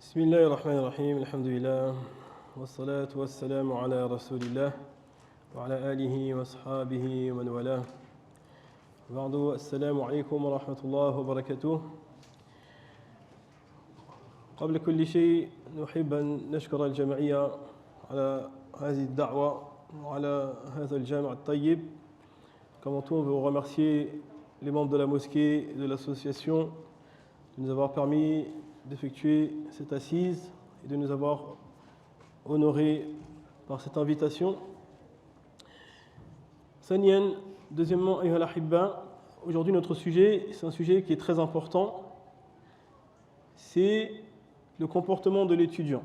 بسم الله الرحمن الرحيم الحمد لله والصلاة والسلام على رسول الله وعلى آله وأصحابه ومن والاه بعد السلام عليكم ورحمة الله وبركاته. قبل كل شيء نحب أن نشكر الجمعية على هذه الدعوة وعلى هذا الجامع الطيب. Comme tout, on veut remercier les membres de la mosquée et de l'association de nous avoir permis d'effectuer cette assise et de nous avoir honorés par cette invitation. Sanyan, deuxièmement, Ayyuhal Ahibba, aujourd'hui notre sujet, c'est un sujet qui est très important, c'est le comportement de l'étudiant.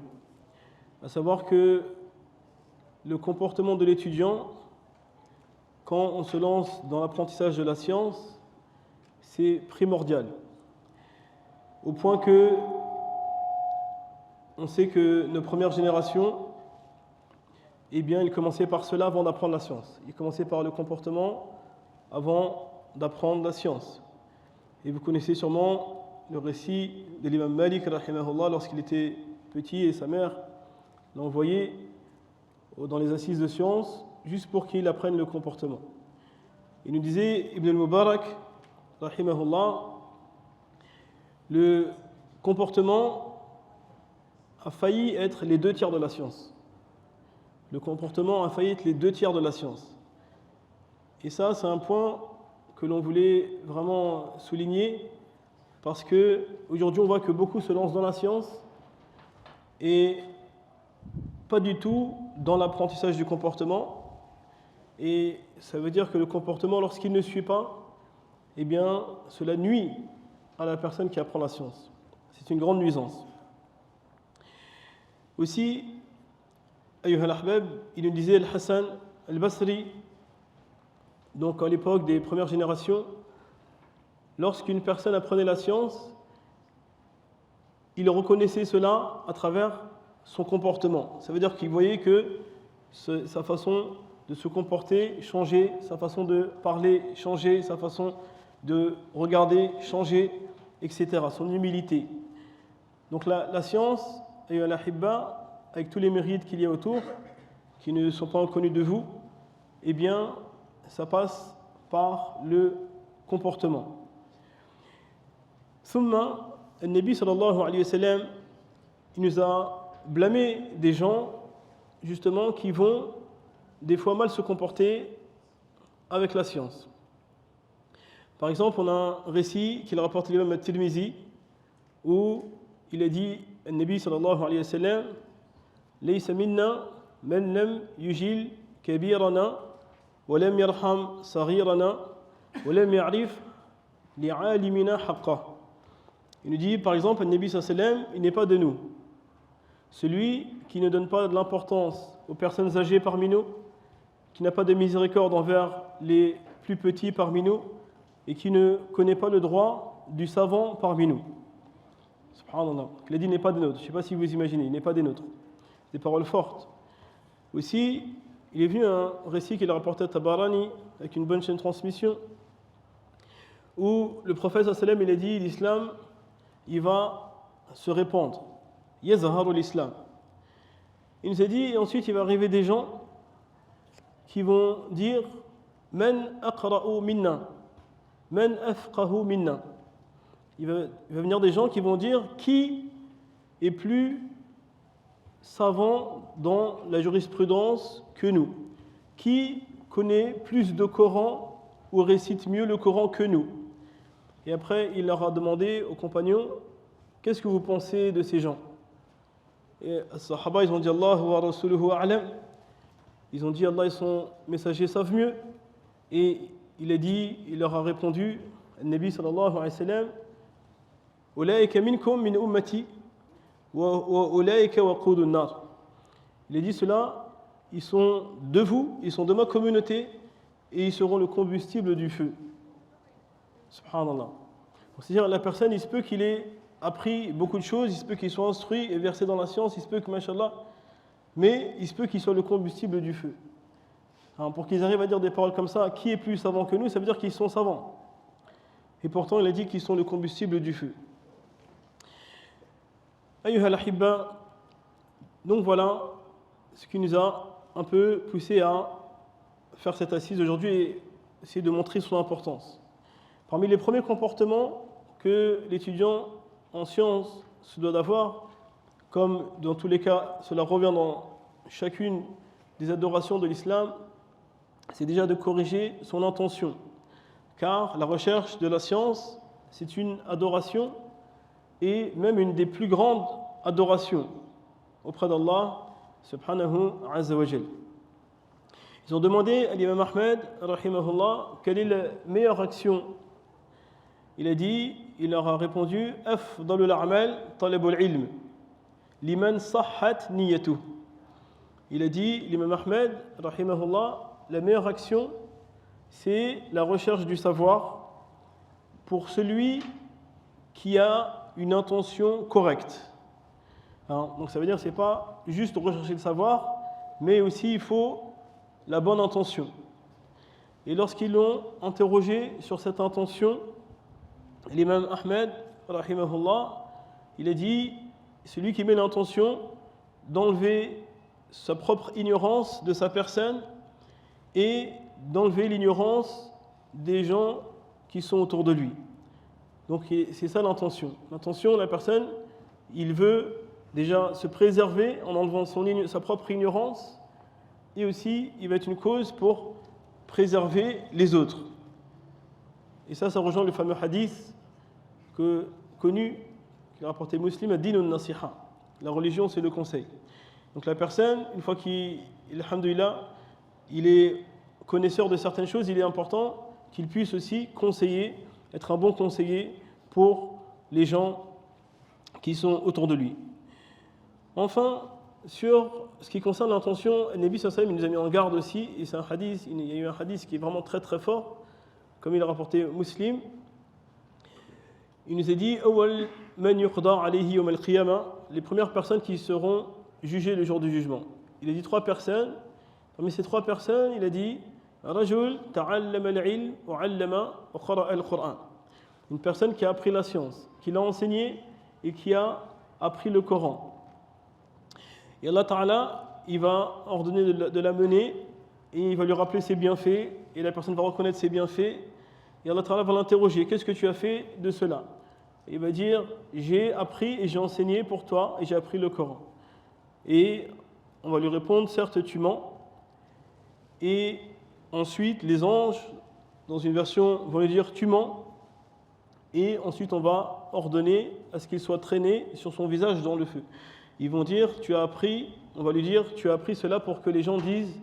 À savoir que le comportement de l'étudiant, quand on se lance dans l'apprentissage de la science, c'est primordial. Au point que on sait que nos premières générations, eh bien, ils commençaient par cela avant d'apprendre la science. Ils commençaient par le comportement avant d'apprendre la science. Et vous connaissez sûrement le récit de l'imam Malik, rahimahullah, lorsqu'il était petit et sa mère l'a envoyé dans les assises de science juste pour qu'il apprenne le comportement. Il nous disait, Ibn al-Mubarak, rahimahullah, le comportement a failli être les 2 tiers de la science. Le comportement a failli être les 2 tiers de la science. Et ça, c'est un point que l'on voulait vraiment souligner parce que aujourd'hui, on voit que beaucoup se lancent dans la science et pas du tout dans l'apprentissage du comportement. Et ça veut dire que le comportement, lorsqu'il ne suit pas, eh bien, cela nuit à la personne qui apprend la science. C'est une grande nuisance. Aussi, Ayyuhal Ahbab, il nous disait Al-Hassan Al-Basri, donc à l'époque des premières générations, lorsqu'une personne apprenait la science, il reconnaissait cela à travers son comportement. Ça veut dire qu'il voyait que sa façon de se comporter changeait, sa façon de parler changeait, sa façon de regarder changeait, etc. Son humilité. Donc la science, Ayyuhal Ahibba, avec tous les mérites qu'il y a autour, qui ne sont pas connus de vous, eh bien, ça passe par le comportement. Thumma, le Nabi sallallahu alayhi wa sallam, il nous a blâmé des gens, justement, qui vont des fois mal se comporter avec la science. Par exemple, on a un récit qu'il rapporte l'imam At-Tirmizi où il a dit, le Nabi sallallahu alayhi wa sallam, ليس منا من لم يجل كبيرنا ولم يرحم صغيرنا ولم يعرف لعالمنا حقه. Il nous dit par exemple, le Nabi sallallahu alayhi wa sallam, il n'est pas de nous. Celui qui ne donne pas de l'importance aux personnes âgées parmi nous, qui n'a pas de miséricorde envers les plus petits parmi nous et qui ne connaît pas le droit du savant parmi nous. Subhanallah. Il a dit, il n'est pas des nôtres. Je ne sais pas si vous imaginez, il n'est pas des nôtres. Des paroles fortes. Aussi, il est venu un récit qu'il a rapporté à Tabarani avec une bonne chaîne de transmission où le prophète sallam, il a dit, l'islam, il va se répandre. Yazharu l'islam. Il nous a dit, et ensuite il va arriver des gens qui vont dire, Man aqra'u minna, man afqahu minna. Il va venir des gens qui vont dire qui est plus savant dans la jurisprudence que nous, qui connaît plus de Coran ou récite mieux le Coran que nous. Et après, il leur a demandé aux compagnons, qu'est-ce que vous pensez de ces gens? Et les Sahaba, ils ont dit Allah wa rasuluhu a'lam. Ils ont dit Allah et son messager savent mieux. Et il leur a répondu, le Nabi sallallahu alayhi wa sallam, Ulaika minkum min ummati wa ulaika waqudun nar. Il a dit cela, ils sont de vous, ils sont de ma communauté et ils seront le combustible du feu. Subhanallah. C'est-à-dire la personne, il se peut qu'il ait appris beaucoup de choses, il se peut qu'il soit instruit et versé dans la science, il se peut que, mashallah, mais il se peut qu'il soit le combustible du feu. Alors, pour qu'ils arrivent à dire des paroles comme ça, qui est plus savant que nous, ça veut dire qu'ils sont savants. Et pourtant, il a dit qu'ils sont le combustible du feu. Ayyuha al-ahibba, donc voilà ce qui nous a un peu poussé à faire cette assise aujourd'hui et essayer de montrer son importance. Parmi les premiers comportements que l'étudiant en sciences se doit d'avoir, comme dans tous les cas cela revient dans chacune des adorations de l'islam, c'est déjà de corriger son intention. Car la recherche de la science, c'est une adoration et même une des plus grandes adorations auprès d'Allah subhanahu azza wa jal. Ils ont demandé à l'imam Ahmed, rahimahullah, quelle est la meilleure action. Il leur a répondu Afdalul a'mal talabul ilm liman sahhat niyatuh. Il a dit, l'imam Ahmed, rahimahullah, la meilleure action, c'est la recherche du savoir pour celui qui a une intention correcte. Donc ça veut dire que ce n'est pas juste rechercher le savoir, mais aussi il faut la bonne intention. Et lorsqu'ils l'ont interrogé sur cette intention, l'imam Ahmed, rahimahullah, il a dit, celui qui met l'intention d'enlever sa propre ignorance de sa personne et d'enlever l'ignorance des gens qui sont autour de lui. Donc c'est ça l'intention. L'intention, la personne, il veut déjà se préserver en enlevant sa propre ignorance et aussi il va être une cause pour préserver les autres. Et ça rejoint le fameux hadith connu qui a rapporté Muslim, ad-din an-nasiha. La religion, c'est le conseil. Donc la personne, une fois alhamdoulilah, il est connaisseur de certaines choses, il est important qu'il puisse aussi conseiller, être un bon conseiller pour les gens qui sont autour de lui. Enfin, sur ce qui concerne l'intention, le Nabi sallallahu alayhi wa sallam, il nous a mis en garde aussi, et c'est un hadith, il y a eu un hadith qui est vraiment très très fort, comme il a rapporté Muslim. Il nous a dit awwal man yuqda alayhi yawm al-qiyamah, les premières personnes qui seront jugées le jour du jugement. Il a dit 3 personnes. Parmi ces 3 personnes, il a dit rajul ta'allama al-ilm wa 'allama wa qara'a al-Qur'an. Une personne qui a appris la science, qui l'a enseigné et qui a appris le Coran. Et Allah Ta'ala, il va ordonner de la mener et il va lui rappeler ses bienfaits et la personne va reconnaître ses bienfaits et Allah Ta'ala va l'interroger, qu'est-ce que tu as fait de cela? Et il va dire, j'ai appris et j'ai enseigné pour toi et j'ai appris le Coran. Et on va lui répondre, certes tu mens. Et ensuite les anges, dans une version, vont lui dire, tu mens. Et ensuite on va ordonner à ce qu'il soit traîné sur son visage dans le feu. Ils vont dire, tu as appris, on va lui dire, tu as appris cela pour que les gens disent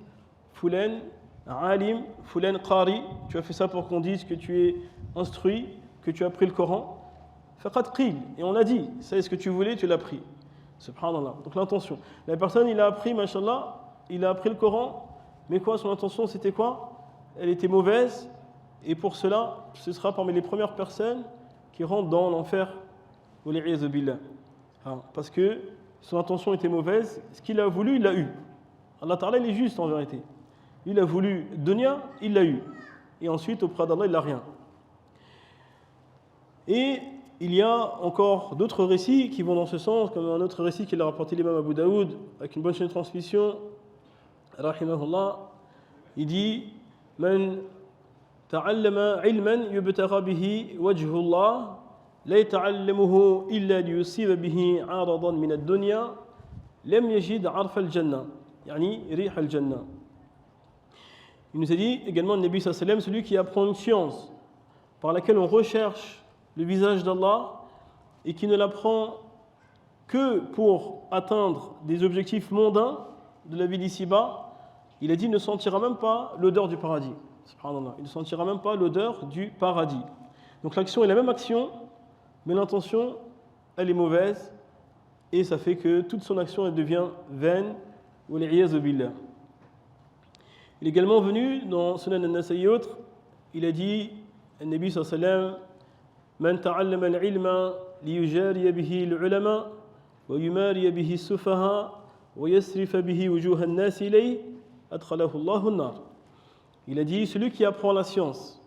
Fulan alim, Fulan qari, tu as fait ça pour qu'on dise que tu es instruit, que tu as appris le Coran. Faqad qil, et on a dit, c'est ce que tu voulais, tu l'as pris. Subhanallah. Donc l'intention. La personne, il a appris, mashallah, il a appris le Coran, mais quoi, son intention c'était quoi? Elle était mauvaise, et pour cela, ce sera parmi les premières personnes qui rentrent dans l'enfer. Wali'iyadhu billah. Parce que son intention était mauvaise, ce qu'il a voulu, il l'a eu. Allah Ta'ala, il est juste en vérité. Il a voulu dunya, il l'a eu. Et ensuite, auprès d'Allah, il n'a rien. Et il y a encore d'autres récits qui vont dans ce sens, comme un autre récit qu'il a rapporté l'imam Abu Daoud, avec une bonne chaîne de transmission, rahimahullah, il dit « Man ta'allama ilman yubtagha bihi wajhullah » لا يتعلمه إلا ليصيب به عارضا من الدنيا لم يجد عرف الجنة يعني ريح الجنة. Il nous a dit également le Nabi sallallahu alayhi wa sallam, celui qui apprend une science par laquelle on recherche le visage d'Allah et qui ne l'apprend que pour atteindre des objectifs mondains de la vie d'ici-bas, il a dit ne sentira même pas l'odeur du paradis. Subhanallah. Il ne sentira même pas l'odeur du paradis. Donc l'action est la même action, mais l'intention, elle est mauvaise, et ça fait que toute son action, elle devient vaine. Wali'iyadhu billah. Il est également venu dans Sunan al-Nasa'i et autres, il a dit, le Nabi sallallahu alayhi wa sallam, Man ta'allama al-ilma liyujariya bihi al-ulama, wa yumariya bihi as-sufaha, wa yasrifa bihi wujuha an-nas ilayhi, adkhalahu Allahu an-nar. Il a dit, celui qui apprend la science,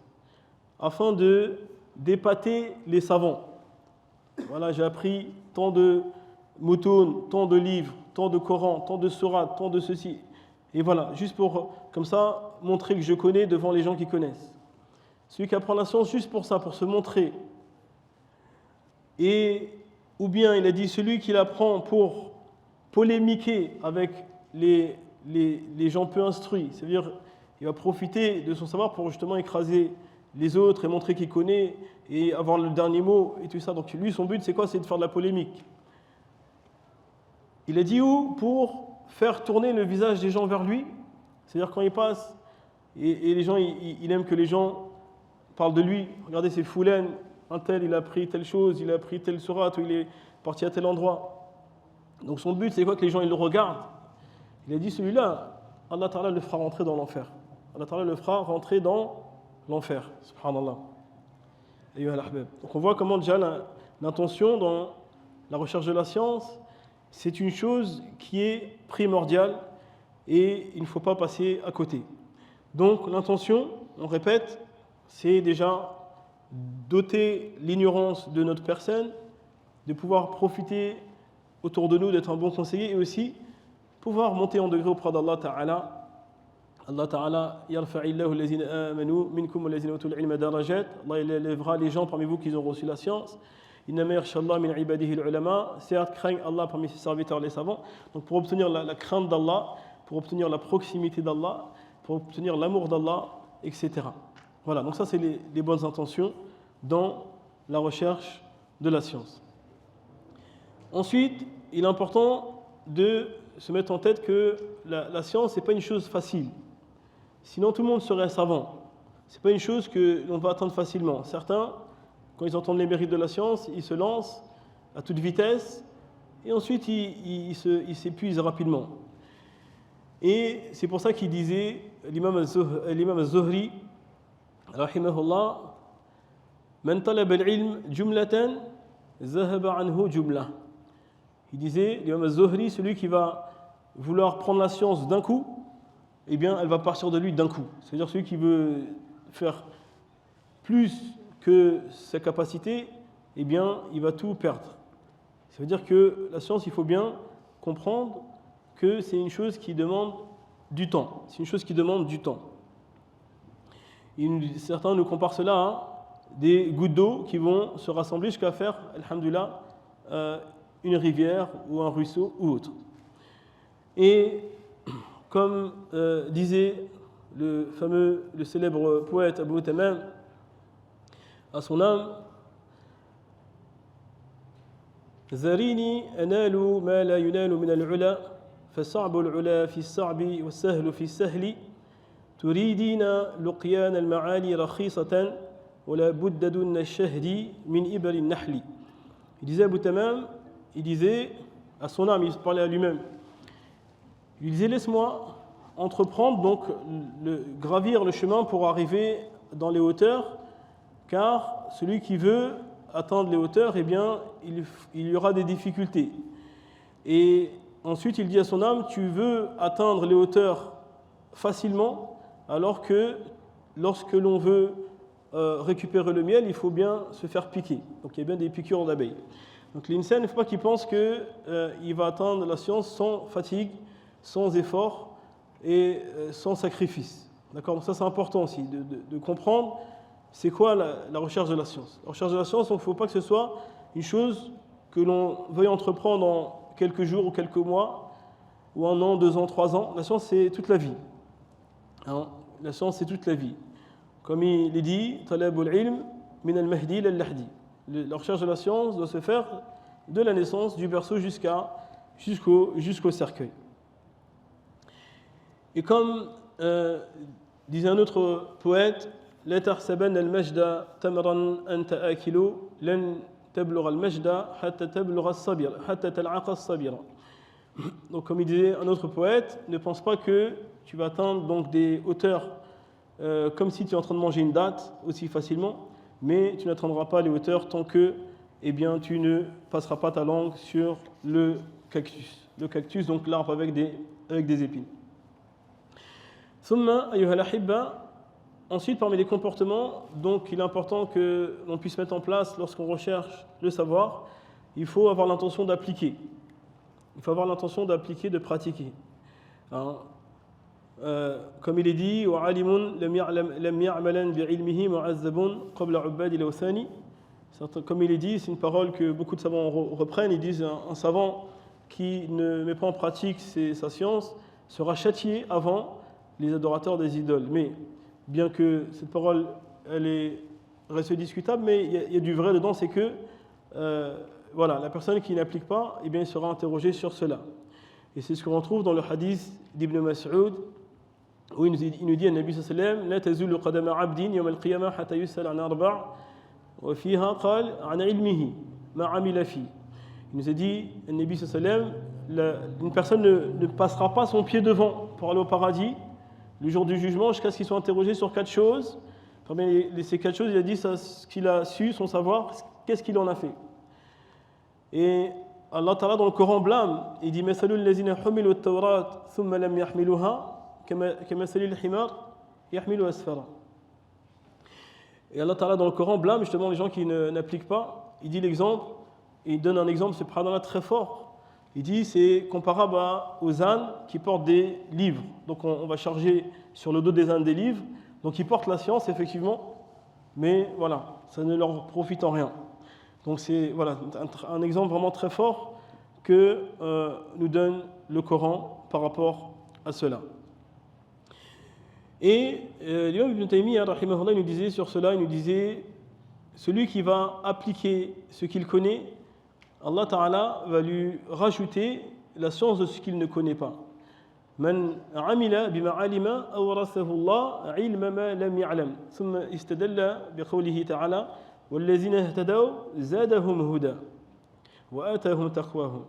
afin de d'épater les savants. Voilà, j'ai appris tant de moutons, tant de livres, tant de Coran, tant de sourates, tant de ceci. Et voilà, juste pour, comme ça, montrer que je connais devant les gens qui connaissent. Celui qui apprend la science juste pour ça, pour se montrer. Et, ou bien il a dit celui qui l'apprend pour polémiquer avec les gens peu instruits. C'est-à-dire, il va profiter de son savoir pour justement écraser les autres et montrer qu'il connaît et avoir le dernier mot et tout ça. Donc lui, son but, c'est quoi? C'est de faire de la polémique. Il a dit où? Pour faire tourner le visage des gens vers lui. C'est-à-dire quand il passe et les gens, il aime que les gens parlent de lui. Regardez, c'est Foulen, un tel, il a appris telle chose, il a appris telle sourate, ou il est parti à tel endroit. Donc son but, c'est quoi? Que les gens ils le regardent. Il a dit celui-là, Allah Ta'ala le fera rentrer dans l'enfer. Allah Ta'ala le fera rentrer dans l'enfer. Subhanallah. Donc on voit comment déjà l'intention dans la recherche de la science, c'est une chose qui est primordiale et il ne faut pas passer à côté. Donc l'intention, on répète, c'est déjà doter l'ignorance de notre personne, de pouvoir profiter autour de nous, d'être un bon conseiller et aussi pouvoir monter en degré auprès d'Allah Ta'ala. Allah Ta'ala, yarfa'illahu allazina amanu minkum allazina utul ilma darajat. Allah élèvera les gens parmi vous qui ont reçu la science. Innama yakhshallah min ibadihi al-ulama. Certes, craignent Allah parmi ses serviteurs les savants. Donc pour obtenir la crainte d'Allah, pour obtenir la proximité d'Allah, pour obtenir l'amour d'Allah, etc. Voilà, donc ça c'est les bonnes intentions dans la recherche de la science. Ensuite, il est important de se mettre en tête que la science, ce n'est pas une chose facile. Sinon, tout le monde serait savant. Ce n'est pas une chose que l'on va atteindre facilement. Certains, quand ils entendent les mérites de la science, ils se lancent à toute vitesse et ensuite ils s'épuisent rapidement. Et c'est pour ça qu'il disait, l'imam al-Zuhri, rahimahullah, Man talab al-ilm jumlatan, zahaba anhu jumla. Il disait, l'imam al-Zuhri, celui qui va vouloir prendre la science d'un coup, eh bien, elle va partir de lui d'un coup. C'est-à-dire celui qui veut faire plus que sa capacité, eh bien, il va tout perdre. Ça veut dire que la science, il faut bien comprendre que c'est une chose qui demande du temps. C'est une chose qui demande du temps. Certains nous comparent cela à des gouttes d'eau qui vont se rassembler jusqu'à faire, alhamdoulilah, une rivière ou un ruisseau ou autre. Et comme disait le célèbre poète Abu Tamam à son âme, Zarini analu ma la yunalu min al-ula, fas'abu al-ula fi as-sa'bi was-sahlu fi as-sahli, turidina luqyan al-ma'ali rakhisatan wa la budda dun ash-shahdi min ibal an-nahli. Il disait Abu Tamam, il disait à son âme, il se parlait à lui-même. Il disait, laisse-moi entreprendre, donc gravir le chemin pour arriver dans les hauteurs, car celui qui veut atteindre les hauteurs, eh bien, il y aura des difficultés. Et ensuite, il dit à son âme, tu veux atteindre les hauteurs facilement, alors que lorsque l'on veut récupérer le miel, il faut bien se faire piquer. Donc il y a bien des piqûres d'abeilles. Donc l'insan, il ne faut pas qu'il pense qu'il va atteindre la science sans fatigue, sans effort et sans sacrifice. D'accord? Donc ça c'est important aussi de comprendre c'est quoi la recherche de la science. La recherche de la science, il ne faut pas que ce soit une chose que l'on veuille entreprendre en quelques jours ou quelques mois, ou un an, 2 ans, 3 ans. La science c'est toute la vie. Hein? La science c'est toute la vie. Comme il est dit, talabul ilm min al-mahdi lal-lahdi. La recherche de la science doit se faire de la naissance du berceau jusqu'au cercueil. Et comme disait un autre poète, La tahsabanna al-majda tamran anta akilu lan tablugha al-majda hatta tablugha as-sabira hatta tal'aqa as-sabira. Donc comme il disait un autre poète, ne pense pas que tu vas atteindre donc des hauteurs comme si tu es en train de manger une date aussi facilement, mais tu n'atteindras pas les hauteurs tant que eh bien, tu ne passeras pas ta langue sur le cactus. Le cactus, donc l'arbre avec des épines. Thumma, ayyuha al-ahibba, ensuite, parmi les comportements, donc il est important que l'on puisse mettre en place lorsqu'on recherche le savoir, il faut avoir l'intention d'appliquer. il faut avoir l'intention d'appliquer, de pratiquer. Hein. Comme il est dit, وَعَالِمٌ لَمْ يَعْمَلًا بِعِلْمِهِ مُعَذَّبٌ قَبْلَ عُبَّادِ الْأَوْثَانِ. Comme il est dit, c'est une parole que beaucoup de savants reprennent. Ils disent un savant qui ne met pas en pratique sa science sera châtié avant les adorateurs des idoles. Mais bien que cette parole reste discutable, mais il y a du vrai dedans, c'est que voilà, la personne qui n'applique pas, eh bien, il sera interrogé sur cela. Et c'est ce qu'on retrouve dans le hadith d'Ibn Mas'ud, où il nous dit, Nabi sallallahu alayhi wa sallam, لا تزول قدم عبد يوم القيامة حتى يسأل عن أربع وفيها قال عن علمه ما عمل فيه. Il nous a dit, Nabi sallallahu alayhi wa sallam, une personne ne passera pas son pied devant pour aller au paradis le jour du jugement jusqu'à ce qu'il soit interrogé sur 4 choses. Parmi ces 4 choses, il a dit ce qu'il a su, son savoir, qu'est-ce qu'il en a fait. Et Allah Ta'ala dans le Coran blâme, il dit مثل الذين حملوا التوراة ثم لم يحملوها كمثل الحمار يحمل أسفارا. Et Allah Ta'ala dans le Coran blâme justement les gens qui n'appliquent pas. Il dit l'exemple, il donne un exemple, c'est subhanallah très fort. Il dit c'est comparable aux ânes qui portent des livres. Donc on va charger sur le dos des ânes des livres. Donc ils portent la science effectivement, mais voilà, ça ne leur profite en rien. Donc c'est voilà, un exemple vraiment très fort que nous donne le Coran par rapport à cela. Et l'imam Ibn Taymiyyah, rahimahullah, il nous disait sur cela, il nous disait, celui qui va appliquer ce qu'il connaît, Allah Ta'ala va lui rajouter la science de ce qu'il ne connaît pas. من عمل بما علم أورثه الله علم ما لم يعلم ثم استدل بقوله تعالى والذين اهتدوا زادهم هدى وآتاهم تقواهم.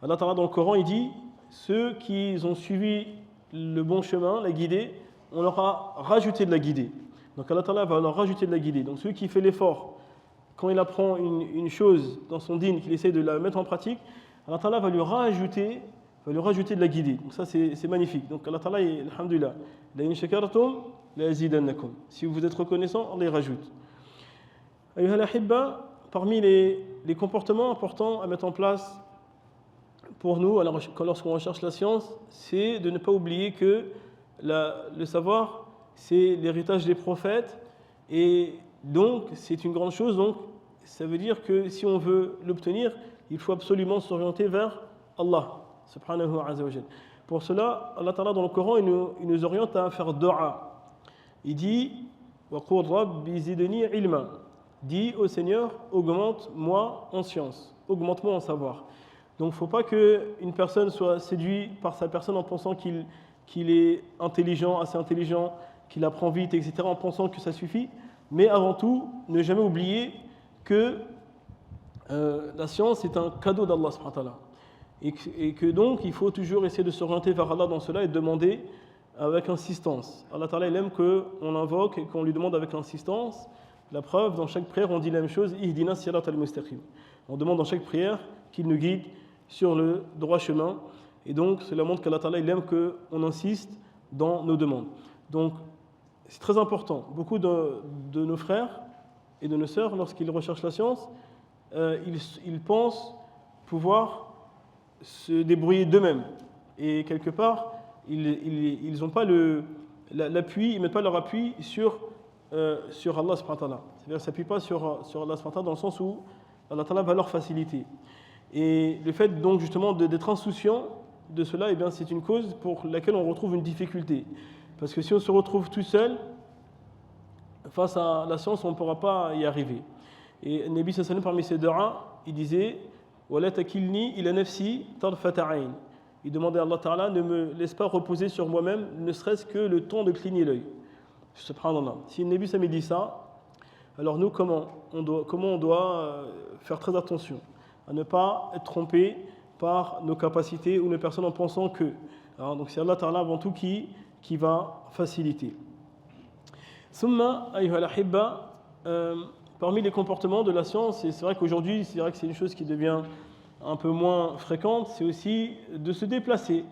Allah Ta'ala dans le Coran il dit ceux qui ont suivi le bon chemin, la guidée, on leur a rajouté de la guidée. Donc Allah Ta'ala va leur rajouter de la guidée. Donc celui qui fait l'effort, quand il apprend une chose dans son dîn, qu'il essaie de la mettre en pratique, Allah Ta'ala va lui rajouter de la guidée. Donc ça c'est magnifique. Donc Allah Ta'ala, alhamdulillah, la in shakartum la azidannakum. Si vous êtes reconnaissant, Allah y rajoute. Ayyuha al-ahibba, parmi les comportements importants à mettre en place pour nous lorsqu'on recherche la science, c'est de ne pas oublier que le savoir, c'est l'héritage des prophètes et donc c'est une grande chose. Donc ça veut dire que si on veut l'obtenir, il faut absolument s'orienter vers Allah subhanahu wa ta'ala. Pour cela, Allah Ta'ala dans le Coran, il nous oriente à faire dua. Il dit wa qur rabbi zidni ilma. Dis au Seigneur, augmente-moi en science, augmente-moi en savoir. Donc il ne faut pas qu'une personne soit séduite par sa personne en pensant qu'il est intelligent, assez intelligent, qu'il apprend vite, etc., en pensant que ça suffit. Mais avant tout, ne jamais oublier que la science est un cadeau d'Allah subhanahu wa ta'ala. Et que donc il faut toujours essayer de s'orienter vers Allah dans cela et demander avec insistance. Allah Ta'ala il aime qu'on invoque et qu'on lui demande avec insistance. La preuve, dans chaque prière, on dit la même chose, Ihdina sirat al-mustaqim. On demande dans chaque prière qu'il nous guide sur le droit chemin. Et donc, cela montre qu'Allah Ta'ala, il aime qu'on insiste dans nos demandes. Donc, c'est très important. Beaucoup de nos frères et de nos sœurs, lorsqu'ils recherchent la science, ils pensent pouvoir se débrouiller d'eux-mêmes. Et quelque part, ils n'ont pas l'appui, ils ne mettent pas leur appui sur Allah subhanahu wa ta'ala. C'est-à-dire qu'ils ne s'appuient pas sur Allah subhanahu wa ta'ala dans le sens où Allah ta'ala va leur faciliter. Et le fait donc justement d'être insouciant de cela, eh bien, c'est une cause pour laquelle on retrouve une difficulté. Parce que si on se retrouve tout seul face à la science, on ne pourra pas y arriver. Et Nabi sallallahu alayhi wa sallam, parmi ses du'a, il disait وَلَا تَكِلْنِي إِلَى نَفْسِي طَرْفَةَ عَيْنٍ. Il demandait à Allah Ta'ala, ne me laisse pas reposer sur moi-même, ne serait-ce que le temps de cligner l'œil. Subhanallah. Si le Nabi Sami dit ça, alors nous, comment on doit faire très attention à ne pas être trompé par nos capacités ou nos personnes en pensant que. Alors, donc c'est Allah Ta'ala avant tout qui va faciliter. Summa, ayyuha al-ahibba, parmi les comportements de la science, et c'est vrai qu'aujourd'hui, c'est vrai que c'est une chose qui devient un peu moins fréquente, c'est aussi de se déplacer,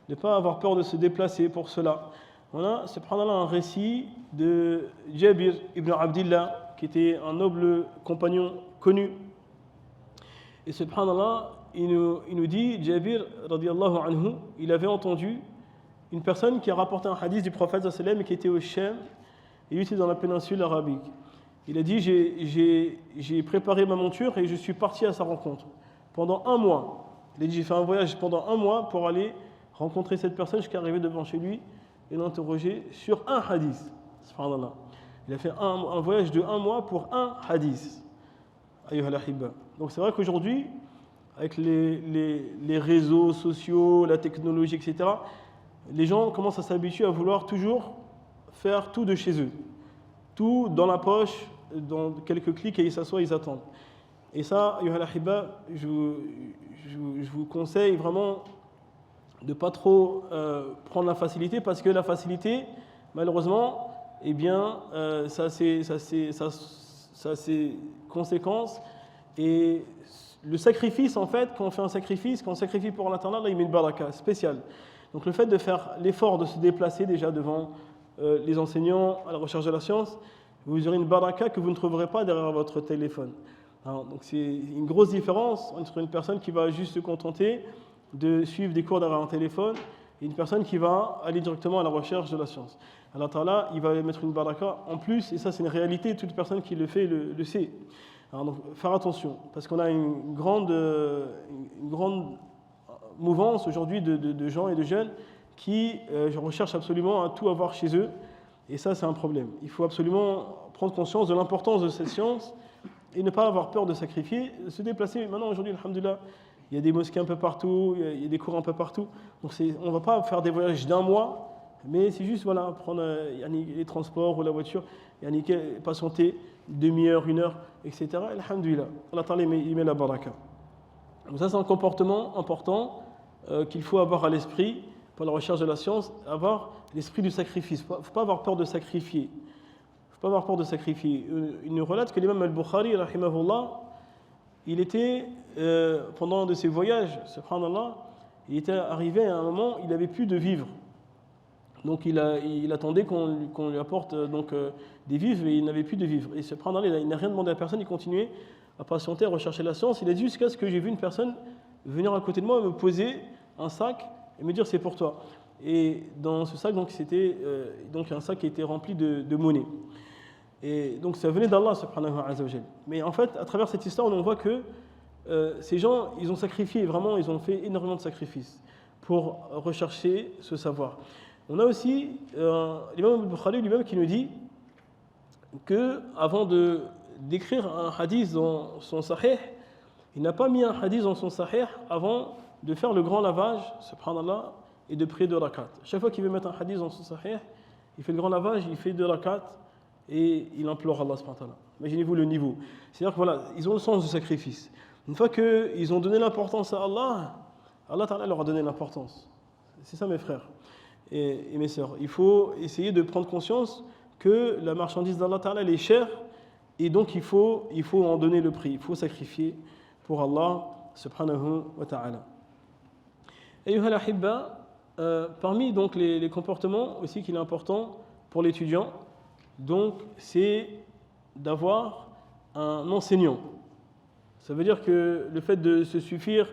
de ne pas avoir peur de se déplacer pour cela. On a, subhanallah, un récit de Jabir ibn Abdillah, qui était un noble compagnon connu. Et subhanallah, il nous dit, Jabir, radiallahu anhu, il avait entendu une personne qui a rapporté un hadith du prophète sallallahu alayhi wa sallam qui était au Shem et il était dans la péninsule arabique. Il a dit, j'ai préparé ma monture et je suis parti à sa rencontre pendant un mois. Il a dit, j'ai fait un voyage pendant un mois pour aller rencontrer cette personne jusqu'à arriver devant chez lui et l'interroger sur un hadith. Subhanallah. Il a fait un voyage de un mois pour un hadith. Ayyuhal ahibba. Donc c'est vrai qu'aujourd'hui, avec les réseaux sociaux, la technologie, etc., les gens commencent à s'habituer à vouloir toujours faire tout de chez eux. Tout dans la poche, dans quelques clics et ils s'assoient, ils attendent. Et ça, ayyuhal ahibba, je vous conseille vraiment de ne pas trop prendre la facilité parce que la facilité, malheureusement, eh bien, ça a ses conséquences. Et le sacrifice, en fait, quand on fait un sacrifice, quand on sacrifie pour l'Internet, là, il met une baraka spéciale. Donc le fait de faire l'effort de se déplacer déjà devant les enseignants à la recherche de la science, vous aurez une baraka que vous ne trouverez pas derrière votre téléphone. Alors, donc c'est une grosse différence entre une personne qui va juste se contenter de suivre des cours derrière un téléphone et une personne qui va aller directement à la recherche de la science. Allah Ta'ala, il va mettre une baraka en plus, et ça c'est une réalité, toute personne qui le fait le sait. Alors, donc, faire attention, parce qu'on a une grande mouvance aujourd'hui de gens et de jeunes qui recherchent absolument à tout avoir chez eux, et ça c'est un problème. Il faut absolument prendre conscience de l'importance de cette science et ne pas avoir peur de sacrifier, de se déplacer. Maintenant aujourd'hui, alhamdoulilah, il y a des mosquées un peu partout, il y a des cours un peu partout, donc on ne va pas faire des voyages d'un mois, mais c'est juste voilà, prendre les transports ou la voiture, patienter une demi-heure, une heure, etc. Alhamdoulilah, Allah Ta'ala il met la baraka. Donc ça c'est un comportement important qu'il faut avoir à l'esprit pour la recherche de la science, avoir l'esprit du sacrifice. Il ne faut pas avoir peur de sacrifier. Il faut pas avoir peur de sacrifier. Il nous relate que l'imam al-Bukhari, rahimahullah, il était, pendant un de ses voyages, subhanallah, il était arrivé à un moment, il n'avait plus de vivres. Donc il attendait qu'on lui apporte des vivres, mais il n'avait plus de vivres. Et subhanallah, il n'a rien demandé à personne, il continuait à patienter, à rechercher la science. Il a dit jusqu'à ce que j'ai vu une personne venir à côté de moi, me poser un sac et me dire c'est pour toi. Et dans ce sac, c'était un sac qui était rempli de monnaie. Et donc ça venait d'Allah subhanahu wa ta'ala. Mais en fait, à travers cette histoire, on voit que ces gens, ils ont sacrifié, vraiment, ils ont fait énormément de sacrifices pour rechercher ce savoir. On a aussi l'imam al-Bukhari lui-même qui nous dit qu'avant d'écrire un hadith dans son sahih, il n'a pas mis un hadith dans son sahih avant de faire le grand lavage, subhanallah, et de prier 2 rakats. Chaque fois qu'il veut mettre un hadith dans son sahih, il fait le grand lavage, il fait 2 rakats et il implore Allah subhanahu wa ta'ala. Imaginez-vous le niveau. C'est-à-dire que voilà, ils ont le sens du sacrifice. Une fois qu'ils ont donné l'importance à Allah, Allah ta'ala leur a donné l'importance. C'est ça mes frères et mes sœurs. Il faut essayer de prendre conscience que la marchandise d'Allah ta'ala elle est chère et donc il faut en donner le prix. Il faut sacrifier pour Allah subhanahu wa ta'ala. Ayyuhal ahibba, parmi donc les comportements aussi qu'il est important pour l'étudiant, donc c'est d'avoir un enseignant. Ça veut dire que le fait de se suffire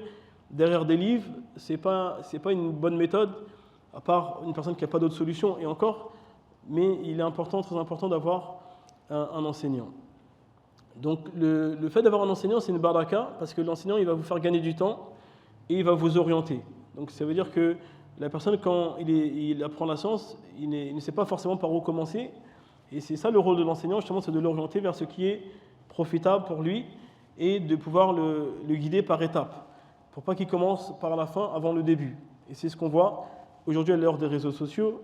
derrière des livres, c'est pas une bonne méthode, à part une personne qui n'a pas d'autre solution, et encore, mais il est important, très important d'avoir un enseignant. Donc le fait d'avoir un enseignant, c'est une baraka, parce que l'enseignant, il va vous faire gagner du temps et il va vous orienter. Donc ça veut dire que la personne, quand il apprend la science, il ne sait pas forcément par où commencer, et c'est ça le rôle de l'enseignant, justement, c'est de l'orienter vers ce qui est profitable pour lui, et de pouvoir le guider par étapes, pour pas qu'il commence par la fin avant le début. Et c'est ce qu'on voit aujourd'hui à l'heure des réseaux sociaux.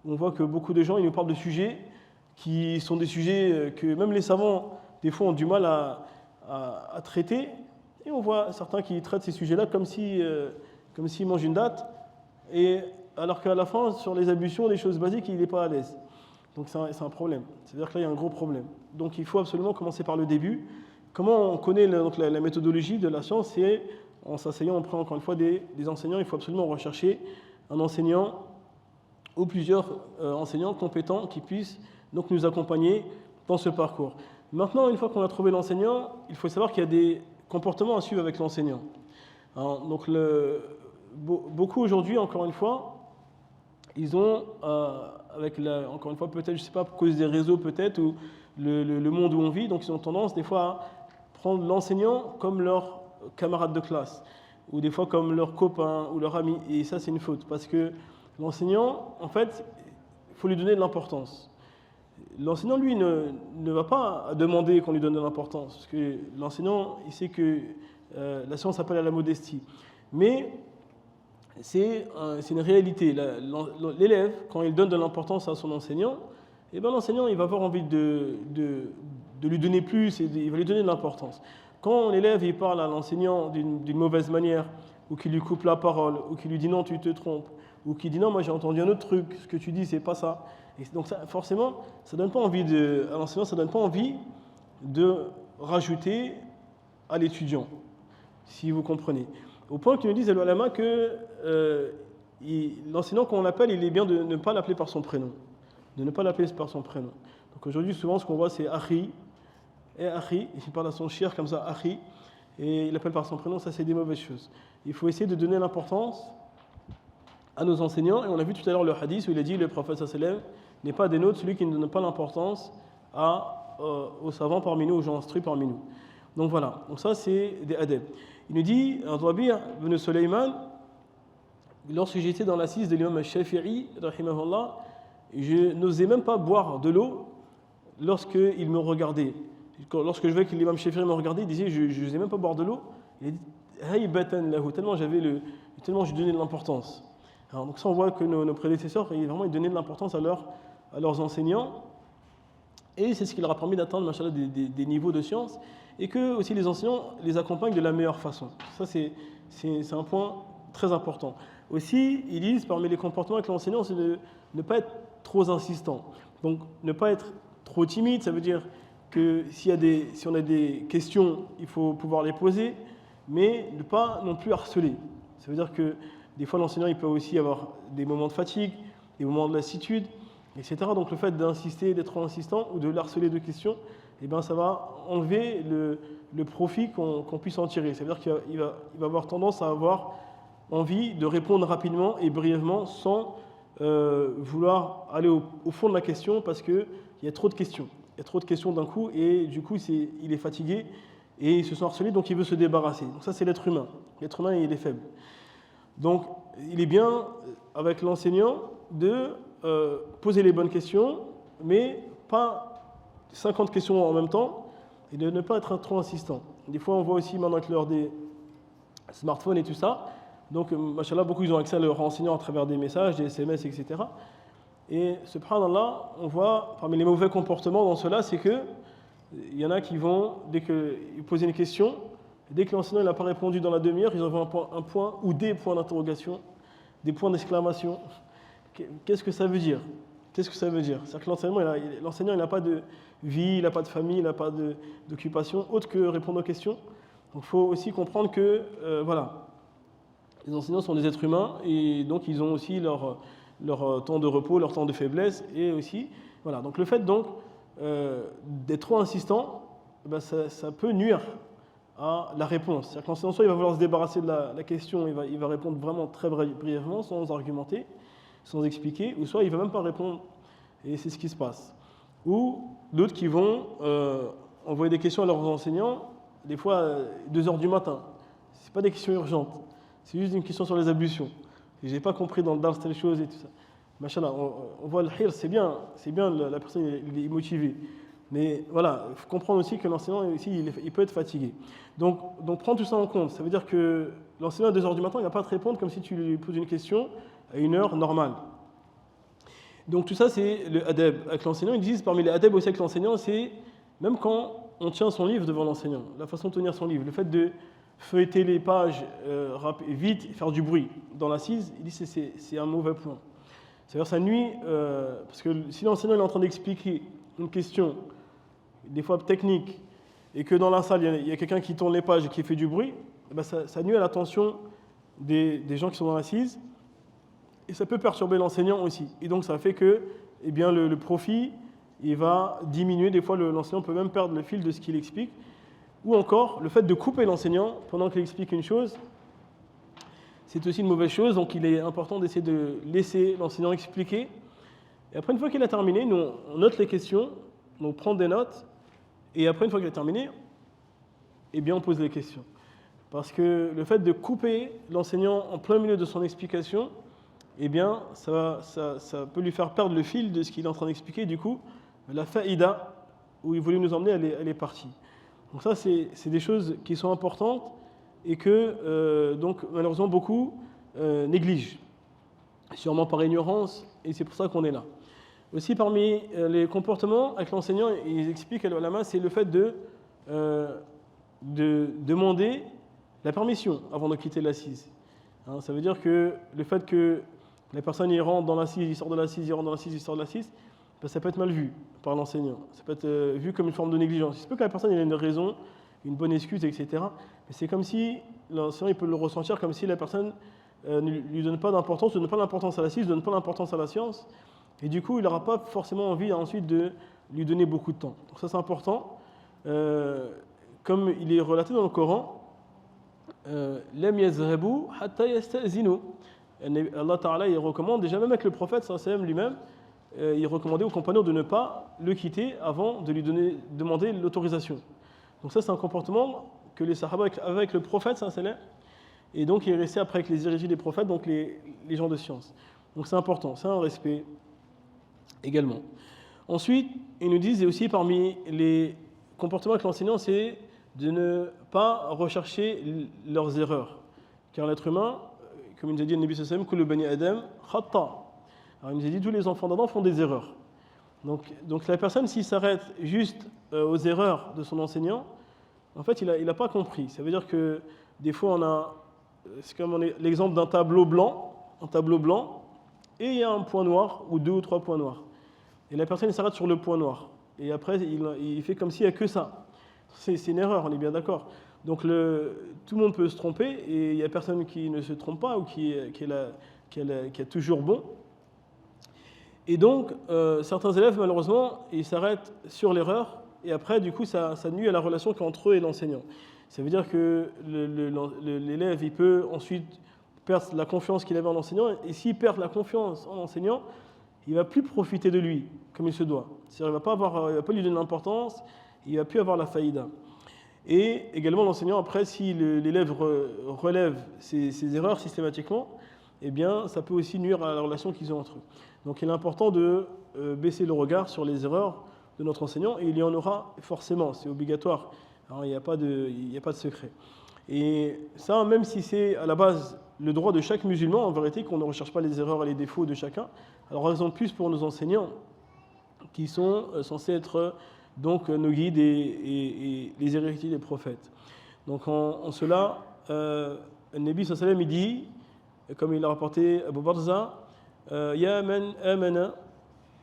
On voit que beaucoup de gens ils nous parlent de sujets qui sont des sujets que même les savants, des fois, ont du mal à traiter. Et on voit certains qui traitent ces sujets-là comme s'ils mangent une date, et alors qu'à la fin, sur les ablutions, les choses basiques, il n'est pas à l'aise. Donc c'est un problème. C'est-à-dire que là, il y a un gros problème. Donc il faut absolument commencer par le début. Comment on connaît la méthodologie de la science? C'est en s'asseyant, on prend encore une fois des enseignants. Il faut absolument rechercher un enseignant ou plusieurs enseignants compétents qui puissent donc nous accompagner dans ce parcours. Maintenant, une fois qu'on a trouvé l'enseignant, il faut savoir qu'il y a des comportements à suivre avec l'enseignant. Hein, donc beaucoup aujourd'hui, encore une fois, ils ont, encore une fois, peut-être, je ne sais pas, à cause des réseaux peut-être, ou le monde où on vit, donc ils ont tendance des fois à prendre l'enseignant comme leur camarade de classe, ou des fois comme leur copain ou leur ami, et ça c'est une faute, parce que l'enseignant, en fait, il faut lui donner de l'importance. L'enseignant, lui, ne va pas demander qu'on lui donne de l'importance, parce que l'enseignant, il sait que la science appelle à la modestie. Mais c'est une réalité. L'élève, quand il donne de l'importance à son enseignant, eh ben, l'enseignant il va avoir envie de lui donner plus, et il va lui donner de l'importance. Quand l'élève il parle à l'enseignant d'une mauvaise manière, ou qu'il lui coupe la parole, ou qu'il lui dit non, tu te trompes, ou qu'il dit non, moi j'ai entendu un autre truc, ce que tu dis, c'est pas ça. Et donc ça, forcément, ça donne pas envie à l'enseignant, ça donne pas envie de rajouter à l'étudiant, si vous comprenez. Au point qu'ils nous disent à l'ulama que l'enseignant, quand on l'appelle, il est bien de ne pas l'appeler par son prénom. De ne pas l'appeler par son prénom. Donc aujourd'hui, souvent, ce qu'on voit, c'est Akhi. Et Akhi, il parle à son chir comme ça, Akhi, et il l'appelle par son prénom, ça c'est des mauvaises choses. Il faut essayer de donner l'importance à nos enseignants. Et on a vu tout à l'heure le hadith où il a dit, le prophète sallallahu n'est pas des nôtres, celui qui ne donne pas l'importance aux savants parmi nous, aux gens instruits parmi nous. Donc voilà, donc ça c'est des adab. Il nous dit, Rabi' ibn Sulaiman, lorsque j'étais dans l'assise de l'imam al-Shafi'i, rahimahullah, je n'osais même pas boire de l'eau lorsqu'il me regardait. Lorsque je voyais que l'imam Shafi'i me regardait, il disait, je n'osais même pas boire de l'eau. Il a dit, haybatan lahu, tellement je donnais de l'importance. Alors, donc ça, on voit que nos prédécesseurs, ils donnaient de l'importance à leurs enseignants. Et c'est ce qui leur a permis d'atteindre, machallah, des niveaux de science. Et que aussi les enseignants les accompagnent de la meilleure façon. Ça, c'est un point très important. Aussi, ils disent, parmi les comportements avec l'enseignant, c'est de ne pas être trop insistant. Donc, ne pas être trop timide, ça veut dire que si on a des questions, il faut pouvoir les poser, mais ne pas non plus harceler. Ça veut dire que des fois, l'enseignant, il peut aussi avoir des moments de fatigue, des moments de lassitude, etc. Donc, le fait d'insister, d'être trop insistant ou de l'harceler de questions, eh ben, ça va enlever le profit qu'on puisse en tirer. Ça veut dire qu'il va avoir tendance à avoir envie de répondre rapidement et brièvement sans vouloir aller au fond de la question parce qu'il y a trop de questions. Il y a trop de questions d'un coup et du coup, il est fatigué et il se sent harcelé, donc il veut se débarrasser. Donc ça, c'est l'être humain. L'être humain, il est faible. Donc, il est bien, avec l'enseignant, de poser les bonnes questions, mais pas 50 questions en même temps, et de ne pas être trop insistant. Des fois, on voit aussi maintenant avec l'heure des smartphones et tout ça, donc, machallah, beaucoup ils ont accès à leurs enseignants à travers des messages, des SMS, etc. Et subhanallah, on voit parmi les mauvais comportements dans cela, c'est que il y en a qui vont, dès qu'ils posent une question, dès que l'enseignant n'a pas répondu dans la demi-heure, ils envoient un point ou des points d'interrogation, des points d'exclamation. Qu'est-ce que ça veut dire? Qu'est-ce que ça veut dire? C'est-à-dire que l'enseignant, il n'a pas de vie, il n'a pas de famille, il n'a pas d'occupation autre que répondre aux questions. Donc il faut aussi comprendre que, voilà, les enseignants sont des êtres humains et donc ils ont aussi leur temps de repos, leur temps de faiblesse et aussi, voilà. Donc le fait donc d'être trop insistant, ben ça peut nuire à la réponse. C'est-à-dire que l'enseignant, soit il va vouloir se débarrasser de la question, il va répondre vraiment très brièvement, sans argumenter, sans expliquer, ou soit il ne va même pas répondre et c'est ce qui se passe. Ou d'autres qui vont envoyer des questions à leurs enseignants, des fois 2 heures du matin. Ce n'est pas des questions urgentes, c'est juste une question sur les ablutions. Et je n'ai pas compris dans le dars telle chose et tout ça. Machallah, on voit le hir, c'est bien la personne est motivée. Mais voilà, il faut comprendre aussi que l'enseignant ici, il peut être fatigué. Donc prends tout ça en compte. Ça veut dire que l'enseignant à 2 heures du matin, il ne va pas te répondre comme si tu lui poses une question à une heure normale. Donc tout ça, c'est le adab avec l'enseignant. Ils disent parmi les adab aussi avec l'enseignant, c'est même quand on tient son livre devant l'enseignant, la façon de tenir son livre, le fait de feuilleter les pages vite et faire du bruit dans l'assise, il dit c'est un mauvais point. C'est-à-dire ça nuit, parce que si l'enseignant est en train d'expliquer une question, des fois technique, et que dans la salle, il y a quelqu'un qui tourne les pages et qui fait du bruit, eh ben ça nuit à l'attention des gens qui sont dans l'assise, et ça peut perturber l'enseignant aussi. Et donc ça fait que eh bien, le profit il va diminuer, des fois l'enseignant peut même perdre le fil de ce qu'il explique, ou encore le fait de couper l'enseignant pendant qu'il explique une chose, c'est aussi une mauvaise chose. Donc il est important d'essayer de laisser l'enseignant expliquer. Et après, une fois qu'il a terminé, nous, on note les questions, on prend des notes, et après, une fois qu'il a terminé, eh bien, on pose les questions. Parce que le fait de couper l'enseignant en plein milieu de son explication, eh bien, ça peut lui faire perdre le fil de ce qu'il est en train d'expliquer. Du coup, la faïda, où il voulait nous emmener, elle est partie. Donc ça, c'est des choses qui sont importantes et que, donc, malheureusement, beaucoup négligent. Sûrement par ignorance, et c'est pour ça qu'on est là. Aussi, parmi les comportements avec l'enseignant, ils expliquent à l'ulama, c'est le fait de demander la permission avant de quitter l'assise. Hein, ça veut dire que le fait que la personne y rentre dans l'assise, il sort de l'assise, il rentre dans l'assise, il sort de l'assise, ben, ça peut être mal vu par l'enseignant. Ça peut être vu comme une forme de négligence. Il se peut que la personne ait une raison, une bonne excuse, etc. Mais c'est comme si l'enseignant il peut le ressentir comme si la personne ne lui donne pas d'importance, ne donne pas d'importance à l'assise, ne donne pas d'importance à la science. Et du coup, il n'aura pas forcément envie ensuite de lui donner beaucoup de temps. Donc ça, c'est important. Comme il est relaté dans le Coran, Lam yazhabu hatta yasta'zinu. Allah Ta'ala, il recommande, déjà même avec le prophète sallallahu lui-même, il recommandait aux compagnons de ne pas le quitter avant de lui demander l'autorisation. Donc ça, c'est un comportement que les sahaba avec le prophète sallallahu, et donc il est resté après avec les érudits des prophètes, donc les gens de science. Donc c'est important, c'est un respect également. Ensuite, ils nous disent, et aussi parmi les comportements avec l'enseignant, c'est de ne pas rechercher leurs erreurs. Car l'être humain, comme il nous a dit le Nabi sallallahu alayhi wa sallam, que le bani Adam khata. Alors il nous a dit, tous les enfants d'Adam font des erreurs. Donc la personne, s'il s'arrête juste aux erreurs de son enseignant, en fait, il n'a pas compris. Ça veut dire que des fois, c'est comme l'exemple d'un tableau blanc, et il y a un point noir, ou 2 ou 3 points noirs. Et la personne s'arrête sur le point noir. Et après, il fait comme s'il n'y a que ça. C'est une erreur, on est bien d'accord. Donc tout le monde peut se tromper, et il n'y a personne qui ne se trompe pas, ou qui est toujours bon. Et donc, certains élèves, malheureusement, ils s'arrêtent sur l'erreur, et après, du coup, ça nuit à la relation qu'entre eux et l'enseignant. Ça veut dire que l'élève, il peut ensuite perdre la confiance qu'il avait en l'enseignant, et s'il perd la confiance en l'enseignant, il ne va plus profiter de lui comme il se doit. C'est-à-dire qu'il ne va pas lui donner l'importance, il ne va plus avoir la faïda. Et également, l'enseignant, après, si l'élève relève ses erreurs systématiquement, eh bien, ça peut aussi nuire à la relation qu'ils ont entre eux. Donc, il est important de baisser le regard sur les erreurs de notre enseignant, et il y en aura forcément, c'est obligatoire. Alors, il n'y a pas de secret. Et ça, même si c'est à la base le droit de chaque musulman, en vérité, qu'on ne recherche pas les erreurs et les défauts de chacun, alors raison de plus pour nos enseignants, qui sont censés être donc nos guides et les héritiers des prophètes. Donc en cela, le Nabi sallallahu alayhi wa sallam, il dit, comme il a rapporté Abu Barza, Ya man amana,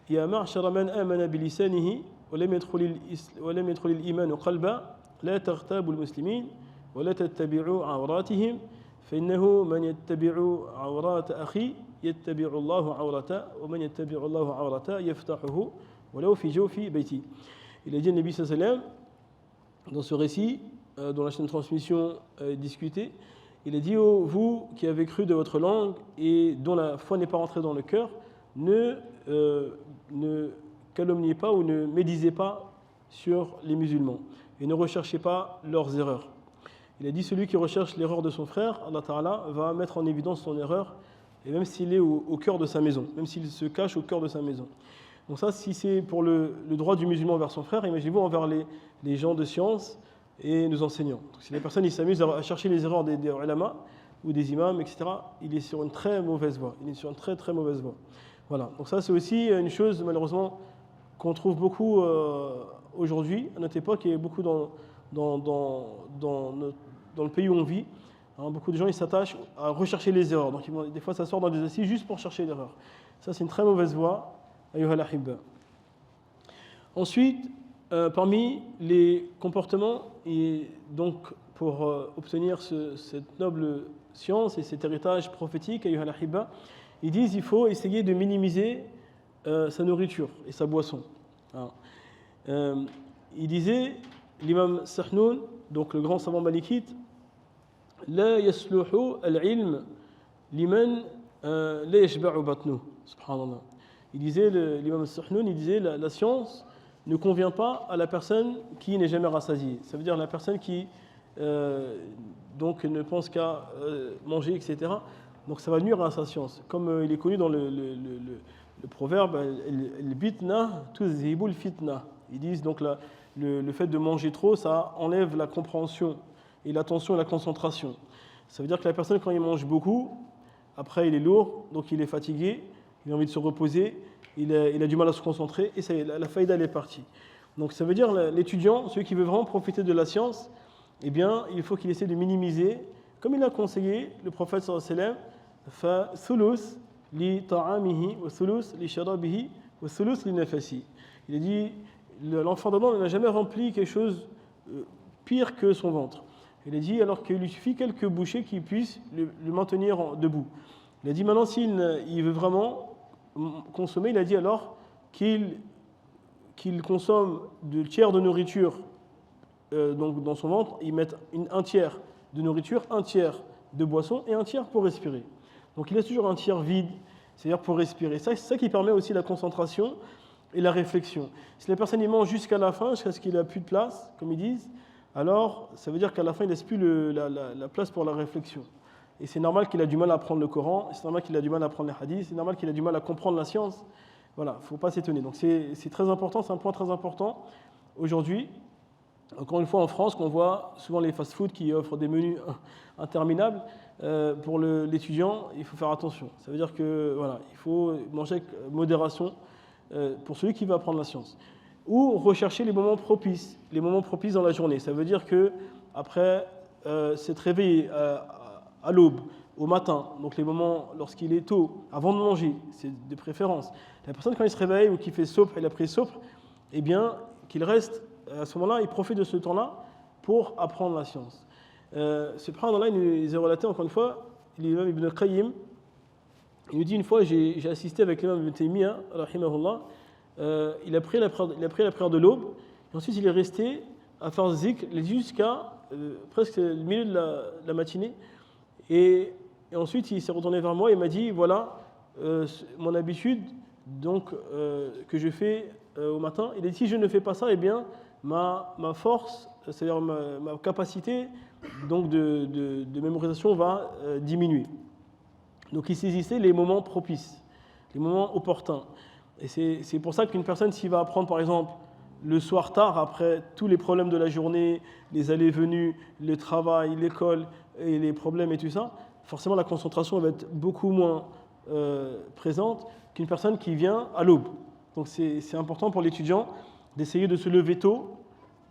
ya ma'shara man amana bilisanihi, wa lam yadkhul al-iman qalba, la taghtabu al-muslimin, wa la tattabi'u awratihim, فإنه من يتبع عورات أخي يتبع الله عورته ومن يتبع الله عورته يفتحه ولو في جوف بيتي. Il a dit le Nabi sallallahu alayhi wa sallam, dans ce récit, dont la chaîne de transmission est discutée, il a dit, vous qui avez cru de votre langue et dont la foi n'est pas rentrée dans le cœur, ne calomniez pas ou ne médisez pas sur les musulmans et ne recherchez pas leurs erreurs. Il a dit, celui qui recherche l'erreur de son frère, Allah Ta'ala va mettre en évidence son erreur, et même s'il est au cœur de sa maison, même s'il se cache au cœur de sa maison. Donc ça, si c'est pour le droit du musulman envers son frère, imaginez-vous envers les gens de science et nos enseignants. Donc si les personnes s'amusent à chercher les erreurs des ulama ou des imams, etc., il est sur une très mauvaise voie. Il est sur une très très mauvaise voie. Voilà. Donc ça, c'est aussi une chose, malheureusement, qu'on trouve beaucoup aujourd'hui, à notre époque, et beaucoup dans le pays où on vit. Hein, beaucoup de gens ils s'attachent à rechercher les erreurs. Donc des fois, ça sort dans des assises juste pour chercher l'erreur. Ça, c'est une très mauvaise voie. Ayyuhal ahibba. Ensuite, parmi les comportements, et donc pour obtenir cette noble science et cet héritage prophétique, ayyuhal ahibba, ils disent qu'il faut essayer de minimiser sa nourriture et sa boisson. Alors, il disait, l'imam Sahnoun, donc le grand savant malikite, La yasluhu al-ilm liman la yashba'u batnu. Subhanallah. Il disait, l'imam al-Suhnoun, il disait la science ne convient pas à la personne qui n'est jamais rassasiée. Ça veut dire la personne qui donc ne pense qu'à manger, etc. Donc ça va nuire à sa science. Comme il est connu dans le proverbe, el bitna tuzhibul fitna. Ils disent donc le fait de manger trop, ça enlève la compréhension et l'attention et la concentration. Ça veut dire que la personne, quand il mange beaucoup, après il est lourd, donc il est fatigué, il a envie de se reposer, il a du mal à se concentrer, et ça, la faïda elle est partie. Donc ça veut dire l'étudiant, celui qui veut vraiment profiter de la science, eh bien il faut qu'il essaie de minimiser, comme il a conseillé le prophète sallallahu alayhi wa sallam, fa thuluth li ta'amihi wa thuluth li sharabihi wa thuluth li nafasi. Il a dit l'enfant d'Adam n'a jamais rempli quelque chose pire que son ventre. Il a dit alors qu'il lui suffit quelques bouchées qui puissent le maintenir debout. Il a dit maintenant s'il veut vraiment consommer, il a dit alors qu'il consomme le tiers de nourriture donc dans son ventre, il met un tiers de nourriture, un tiers de boisson et un tiers pour respirer. Donc il laisse toujours un tiers vide, c'est-à-dire pour respirer. C'est ça qui permet aussi la concentration et la réflexion. Si la personne y mange jusqu'à la fin, jusqu'à ce qu'il n'a plus de place, comme ils disent, alors ça veut dire qu'à la fin il ne laisse plus la place pour la réflexion. Et c'est normal qu'il a du mal à apprendre le Coran, c'est normal qu'il a du mal à apprendre les hadiths, c'est normal qu'il a du mal à comprendre la science. Voilà, il ne faut pas s'étonner. Donc c'est très important, c'est un point très important aujourd'hui. Encore une fois en France, qu'on voit souvent les fast-food qui offrent des menus interminables. Pour l'étudiant, il faut faire attention. Ça veut dire que voilà, il faut manger avec modération pour celui qui veut apprendre la science. Ou rechercher les moments propices dans la journée. Ça veut dire que après s'être réveillé à l'aube, au matin, donc les moments lorsqu'il est tôt, avant de manger, c'est de préférence. La personne quand il se réveille ou qu'il fait sopre, il a pris sopre, eh bien qu'il reste à ce moment-là, il profite de ce temps-là pour apprendre la science. Subhanallah, il nous a relaté encore une fois, l'imam Ibn al-Qayyim, il nous dit une fois, j'ai assisté avec l'imam Ibn Taymiyyah, rahimahullah, il a pris la prière de l'aube, et ensuite il est resté à faire zikr jusqu'à presque le milieu de la matinée, et ensuite il s'est retourné vers moi et m'a dit, voilà, mon habitude donc, que je fais au matin, il a dit, si je ne fais pas ça, eh bien, ma force, c'est-à-dire ma capacité donc de mémorisation va diminuer. Donc il saisissait les moments propices, les moments opportuns. Et c'est pour ça qu'une personne, s'il va apprendre par exemple le soir tard, après tous les problèmes de la journée, les allées-venues, le travail, l'école et les problèmes et tout ça, forcément la concentration va être beaucoup moins présente qu'une personne qui vient à l'aube. Donc c'est important pour l'étudiant d'essayer de se lever tôt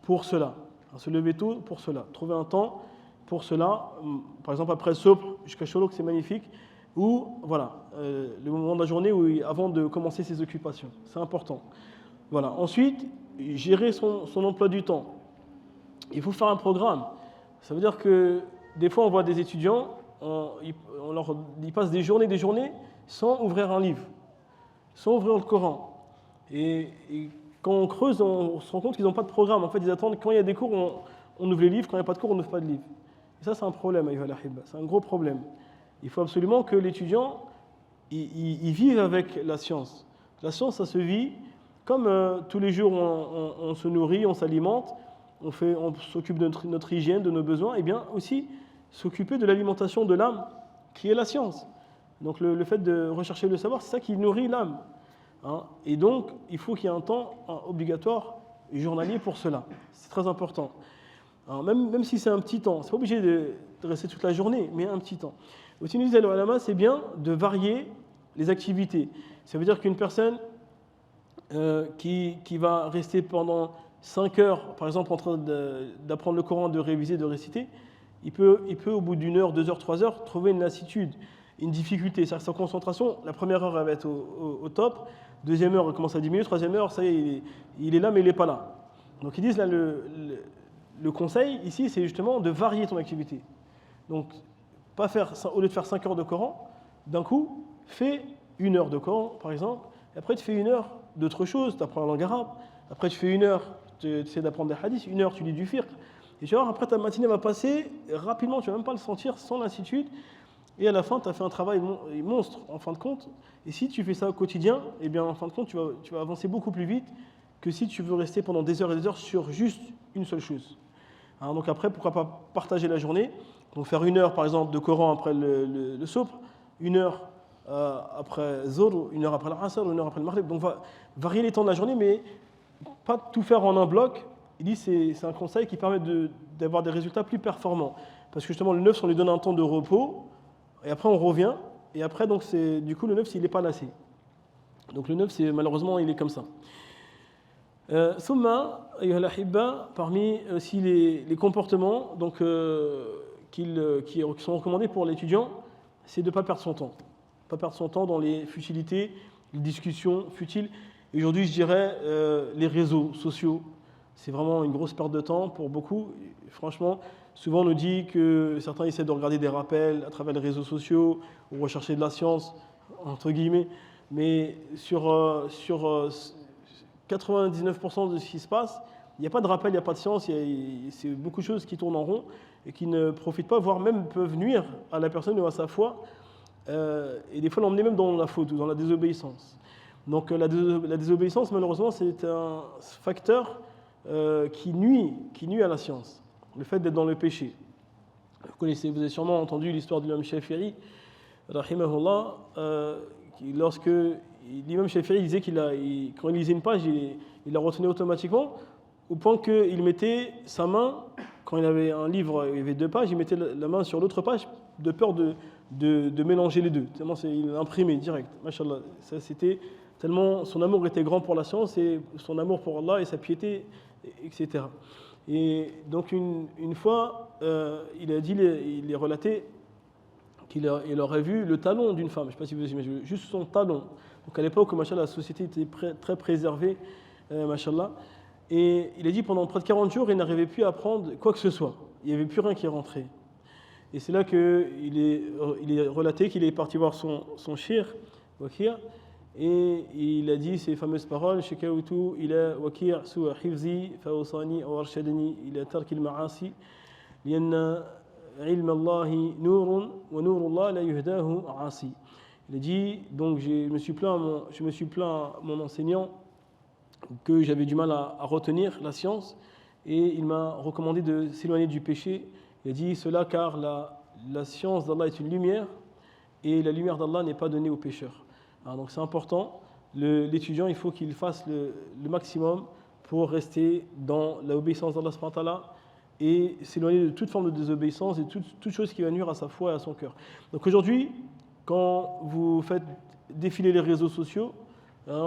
pour cela. Se lever tôt pour cela. Trouver un temps pour cela. Par exemple, après Sopr, jusqu'à Cholok, c'est magnifique. Ou, voilà, le moment de la journée avant de commencer ses occupations. C'est important. Voilà. Ensuite, gérer son emploi du temps. Il faut faire un programme. Ça veut dire que des fois, on voit des étudiants, ils passent des journées sans ouvrir un livre, sans ouvrir le Coran. Et quand on creuse, on se rend compte qu'ils n'ont pas de programme. En fait, ils attendent quand il y a des cours, on ouvre les livres. Quand il n'y a pas de cours, on n'ouvre pas de livres. Et ça, c'est un problème, c'est un gros problème. Il faut absolument que l'étudiant il vive avec la science. La science, ça se vit comme tous les jours on se nourrit, on s'alimente, on s'occupe de notre hygiène, de nos besoins, et bien aussi s'occuper de l'alimentation de l'âme, qui est la science. Donc le fait de rechercher le savoir, c'est ça qui nourrit l'âme. Et donc, il faut qu'il y ait un temps obligatoire et journalier pour cela. C'est très important. Alors, même si c'est un petit temps, c'est pas obligé de rester toute la journée, mais un petit temps. Aussi, nous disent les ulama, c'est bien de varier les activités. Ça veut dire qu'une personne qui va rester pendant 5 heures, par exemple, en train d'apprendre le Coran, de réviser, de réciter, il peut au bout d'1 heure, 2 heures, 3 heures, trouver une lassitude, une difficulté. C'est-à-dire que sa concentration, la première heure, elle va être au top. Deuxième heure, il commence à diminuer. Troisième heure, ça y est, il est là, mais il n'est pas là. Donc ils disent là, le conseil ici, c'est justement de varier ton activité. Donc, pas faire, au lieu de faire 5 heures de Coran, d'un coup, fais 1 heure de Coran, par exemple, et après tu fais 1 heure d'autre chose, tu apprends la langue arabe, après tu fais 1 heure, tu essaies d'apprendre des hadiths, 1 heure tu lis du fiqh, et tu vois, après ta matinée va passer rapidement, tu ne vas même pas le sentir, sans lassitude, et à la fin, tu as fait un travail monstre, en fin de compte. Et si tu fais ça au quotidien, eh bien, en fin de compte, tu vas avancer beaucoup plus vite que si tu veux rester pendant des heures et des heures sur juste une seule chose. Hein, donc après, pourquoi pas partager la journée? Donc faire 1 heure, par exemple, de Coran après le Sobh, 1 heure après Zohr, 1 heure après l'Asr, 1 heure après le Maghrib. Donc varier les temps de la journée, mais pas tout faire en un bloc. Il dit c'est un conseil qui permet d'avoir des résultats plus performants. Parce que justement, le 9, on lui donne un temps de repos, et après on revient, et après, donc du coup, le 9, il n'est pas lassé. Donc le 9, malheureusement, il est comme ça. Summa, ayyuha al-ahibba, parmi aussi les comportements donc, qui sont recommandés pour l'étudiant, c'est de ne pas perdre son temps. Pas perdre son temps dans les futilités, les discussions futiles. Et aujourd'hui, je dirais, les réseaux sociaux, c'est vraiment une grosse perte de temps pour beaucoup. Et franchement, souvent on nous dit que certains essaient de regarder des rappels à travers les réseaux sociaux ou rechercher de la science, entre guillemets. Mais sur 99% de ce qui se passe, il n'y a pas de rappel, il n'y a pas de science, c'est beaucoup de choses qui tournent en rond et qui ne profitent pas, voire même peuvent nuire à la personne ou à sa foi, et des fois l'emmener même dans la faute ou dans la désobéissance. Donc la désobéissance, malheureusement, c'est un facteur qui nuit à la science, le fait d'être dans le péché. Vous avez sûrement entendu l'histoire de l'imam Shafi'i, rahimahullah, lorsque l'imam Shafi'i disait quand il lisait une page, il la retenait automatiquement, au point qu'il mettait sa main, quand il avait un livre, il y avait 2 pages, il mettait la main sur l'autre page de peur de mélanger les deux. Tellement il imprimait direct. Mashallah. Ça, c'était tellement son amour était grand pour la science et son amour pour Allah et sa piété, etc. Et donc une fois, il est relaté qu'il aurait vu le talon d'une femme. Je ne sais pas si vous imaginez, juste son talon. Donc à l'époque, machallah, la société était très préservée, machallah. Et il a dit pendant près de 40 jours, il n'arrivait plus à apprendre quoi que ce soit. Il n'y avait plus rien qui rentrait. Et c'est là qu'il est relaté qu'il est parti voir son shir, Wakir, et il a dit ces fameuses paroles: Shikawtu ila Wakir su'a hifzi fawsani aw arshadani ila tarki al-ma'asi lianna ilm Allah nurun wa nurullah la yuhdahu asi. Il a dit donc je me suis plaint à mon enseignant que j'avais du mal à retenir la science, et il m'a recommandé de s'éloigner du péché. Il a dit cela car la science d'Allah est une lumière et la lumière d'Allah n'est pas donnée aux pécheurs. Alors donc c'est important, l'étudiant il faut qu'il fasse le maximum pour rester dans l'obéissance d'Allah subhanahu wa ta'ala et s'éloigner de toute forme de désobéissance et toute chose qui va nuire à sa foi et à son cœur. Donc aujourd'hui, quand vous faites défiler les réseaux sociaux,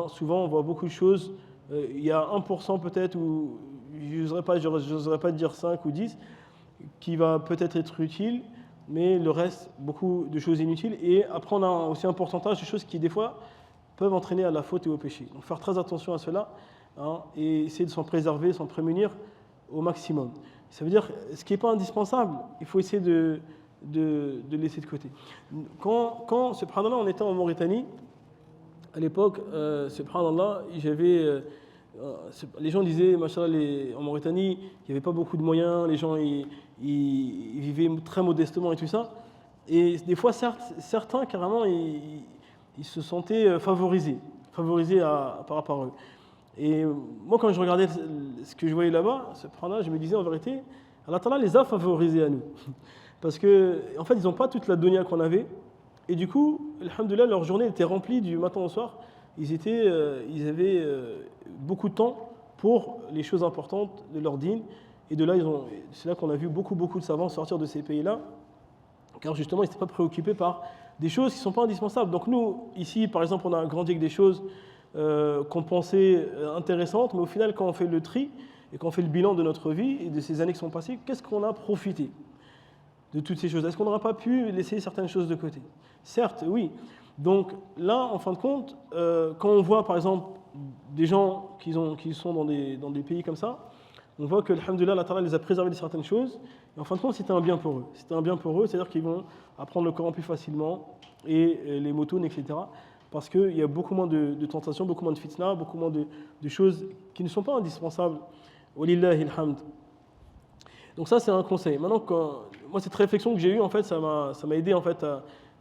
souvent on voit beaucoup de choses. Il y a 1% peut-être, ou je n'oserais pas dire 5 ou 10, qui va peut-être être utile, mais le reste, beaucoup de choses inutiles. Et après, on a aussi un pourcentage de choses qui, des fois, peuvent entraîner à la faute et au péché. Donc faire très attention à cela, et essayer de s'en préserver, s'en prémunir au maximum. Ça veut dire, ce qui n'est pas indispensable, il faut essayer de laisser de côté. Quand subhanallah, on était en Mauritanie, à l'époque, subhanallah, les gens disaient, machallah, en Mauritanie, il n'y avait pas beaucoup de moyens, les gens ils vivaient très modestement et tout ça. Et des fois, certains, carrément, ils se sentaient favorisés par rapport à eux. Et moi, quand je regardais ce que je voyais là-bas, subhanallah, je me disais en vérité, Allah Ta'ala les a favorisés à nous. Parce qu'en fait, ils n'ont pas toute la dunya qu'on avait. Et du coup, alhamdoulilah, leur journée était remplie du matin au soir. Ils avaient beaucoup de temps pour les choses importantes de leur dîn. Et de là, c'est là qu'on a vu beaucoup de savants sortir de ces pays-là. Car justement, ils n'étaient pas préoccupés par des choses qui ne sont pas indispensables. Donc nous, ici, par exemple, on a grandi avec des choses qu'on pensait intéressantes. Mais au final, quand on fait le tri et quand on fait le bilan de notre vie et de ces années qui sont passées, qu'est-ce qu'on a profité de toutes ces choses? Est-ce qu'on n'aurait pas pu laisser certaines choses de côté? Certes, oui. Donc là, en fin de compte, quand on voit par exemple des gens qui sont dans des pays comme ça, on voit que, alhamdoulilah, Allah Ta'ala les a préservés de certaines choses. Et en fin de compte, c'était un bien pour eux. C'était un bien pour eux, c'est-à-dire qu'ils vont apprendre le Coran plus facilement et les motunes, etc. Parce qu'il y a beaucoup moins de tentations, beaucoup moins de fitna, beaucoup moins de choses qui ne sont pas indispensables. Walillahi alhamd. Donc ça, c'est un conseil. Maintenant, moi, cette réflexion que j'ai eue, en fait, ça m'a aidé en fait,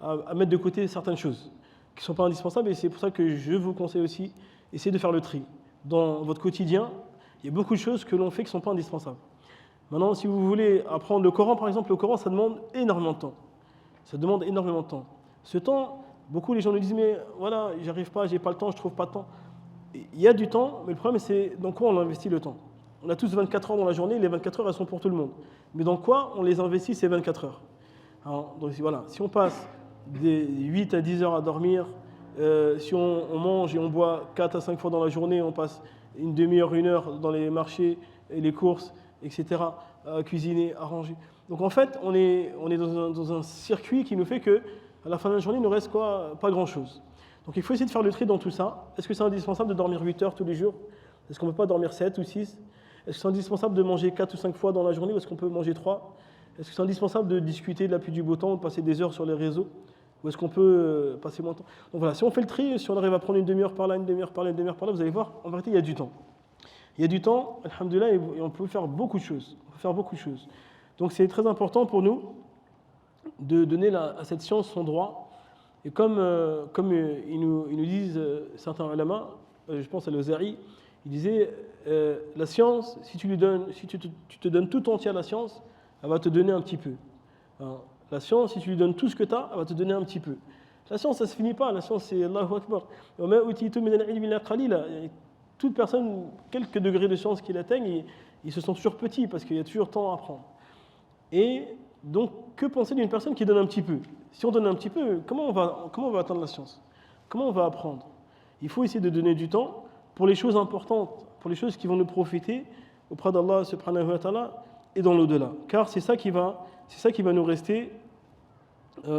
à mettre de côté certaines choses qui ne sont pas indispensables. Et c'est pour ça que je vous conseille aussi, essayez de faire le tri. Dans votre quotidien, il y a beaucoup de choses que l'on fait qui ne sont pas indispensables. Maintenant, si vous voulez apprendre le Coran, par exemple, le Coran, ça demande énormément de temps. Ça demande énormément de temps. Ce temps, beaucoup les gens nous disent, mais voilà, j'arrive pas, j'ai pas le temps, je trouve pas de temps. Il y a du temps, mais le problème, c'est dans quoi on investit le temps. On a tous 24 heures dans la journée, les 24 heures, elles sont pour tout le monde. Mais dans quoi on les investit ces 24 heures? Alors, donc voilà, si on passe des 8 à 10 heures à dormir, si on mange et on boit 4 à 5 fois dans la journée, on passe une demi-heure, une heure dans les marchés et les courses, etc., à cuisiner, à ranger. Donc en fait, on est dans un circuit qui nous fait qu'à la fin de la journée, il ne nous reste quoi? Pas grand-chose. Donc il faut essayer de faire le tri dans tout ça. Est-ce que c'est indispensable de dormir 8 heures tous les jours? Est-ce qu'on ne peut pas dormir 7 ou 6? Est-ce que c'est indispensable de manger 4 ou 5 fois dans la journée ou est-ce qu'on peut manger 3? Est-ce que c'est indispensable de discuter de la pluie du beau temps ou de passer des heures sur les réseaux? Ou est-ce qu'on peut passer moins de temps? Donc voilà, si on fait le tri, si on arrive à prendre une demi-heure par là, une demi-heure par là, une demi-heure par là, vous allez voir, en vérité, il y a du temps. Il y a du temps, alhamdoulilah, et on peut faire beaucoup de choses. On peut faire beaucoup de choses. Donc c'est très important pour nous de donner à cette science son droit. Et comme ils nous disent certains ulama, je pense à l'Ozari, il disait la science, si tu te donnes tout entier à la science, elle va te donner un petit peu. Alors, la science, si tu lui donnes tout ce que tu as, elle va te donner un petit peu. La science, ça ne se finit pas. La science, c'est Allahu Akbar. Toute personne, quelques degrés de science qu'il atteigne, ils se sentent toujours petits parce qu'il y a toujours temps à apprendre. Et donc, que penser d'une personne qui donne un petit peu? Si on donne un petit peu, comment on va atteindre la science? Comment on va apprendre? Il faut essayer de donner du temps pour les choses importantes, pour les choses qui vont nous profiter auprès d'Allah subhanahu wa ta'ala et dans l'au-delà. Car c'est ça qui va nous rester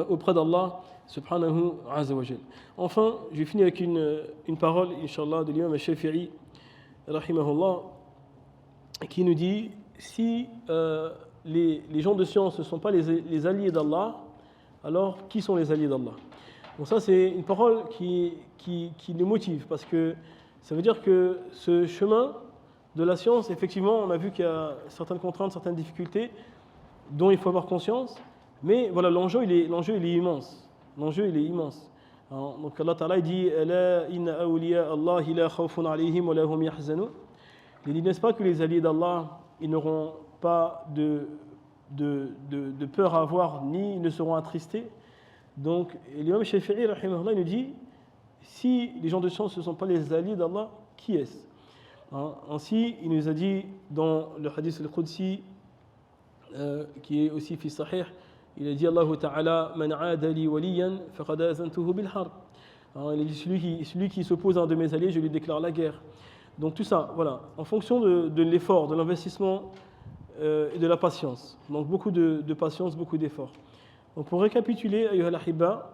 auprès d'Allah subhanahu wa jal. Enfin, je vais finir avec une parole, inshallah, de l'imam al-Shafi'i, rahimahullah, qui nous dit, si les gens de science ne sont pas les alliés d'Allah, alors qui sont les alliés d'Allah? Donc ça, c'est une parole qui nous motive, parce que ça veut dire que ce chemin de la science, effectivement, on a vu qu'il y a certaines contraintes, certaines difficultés dont il faut avoir conscience, mais voilà, l'enjeu il est immense. L'enjeu il est immense. Alors, donc Allah Ta'ala dit Ala inna awliya Allah la khawfun alayhim wa la hum yahzanun. Il dit, n'est-ce pas que les alliés d'Allah, ils n'auront pas de peur à avoir, ni ils ne seront attristés. Donc, l'imam Shafi'i, rahimahullah, nous dit, si les gens de science ne sont pas les alliés d'Allah, qui est-ce? Ainsi, il nous a dit dans le hadith al-Qudsi, qui est aussi fi sahih, il a dit Allah Ta'ala man aada li waliyan faqad azantuhu bil harb. Il a dit celui qui s'oppose à un de mes alliés, je lui déclare la guerre. Donc tout ça, voilà, en fonction de l'effort, de l'investissement et de la patience. Donc beaucoup de patience, beaucoup d'efforts. Donc pour récapituler, ayyuha al-ahibba,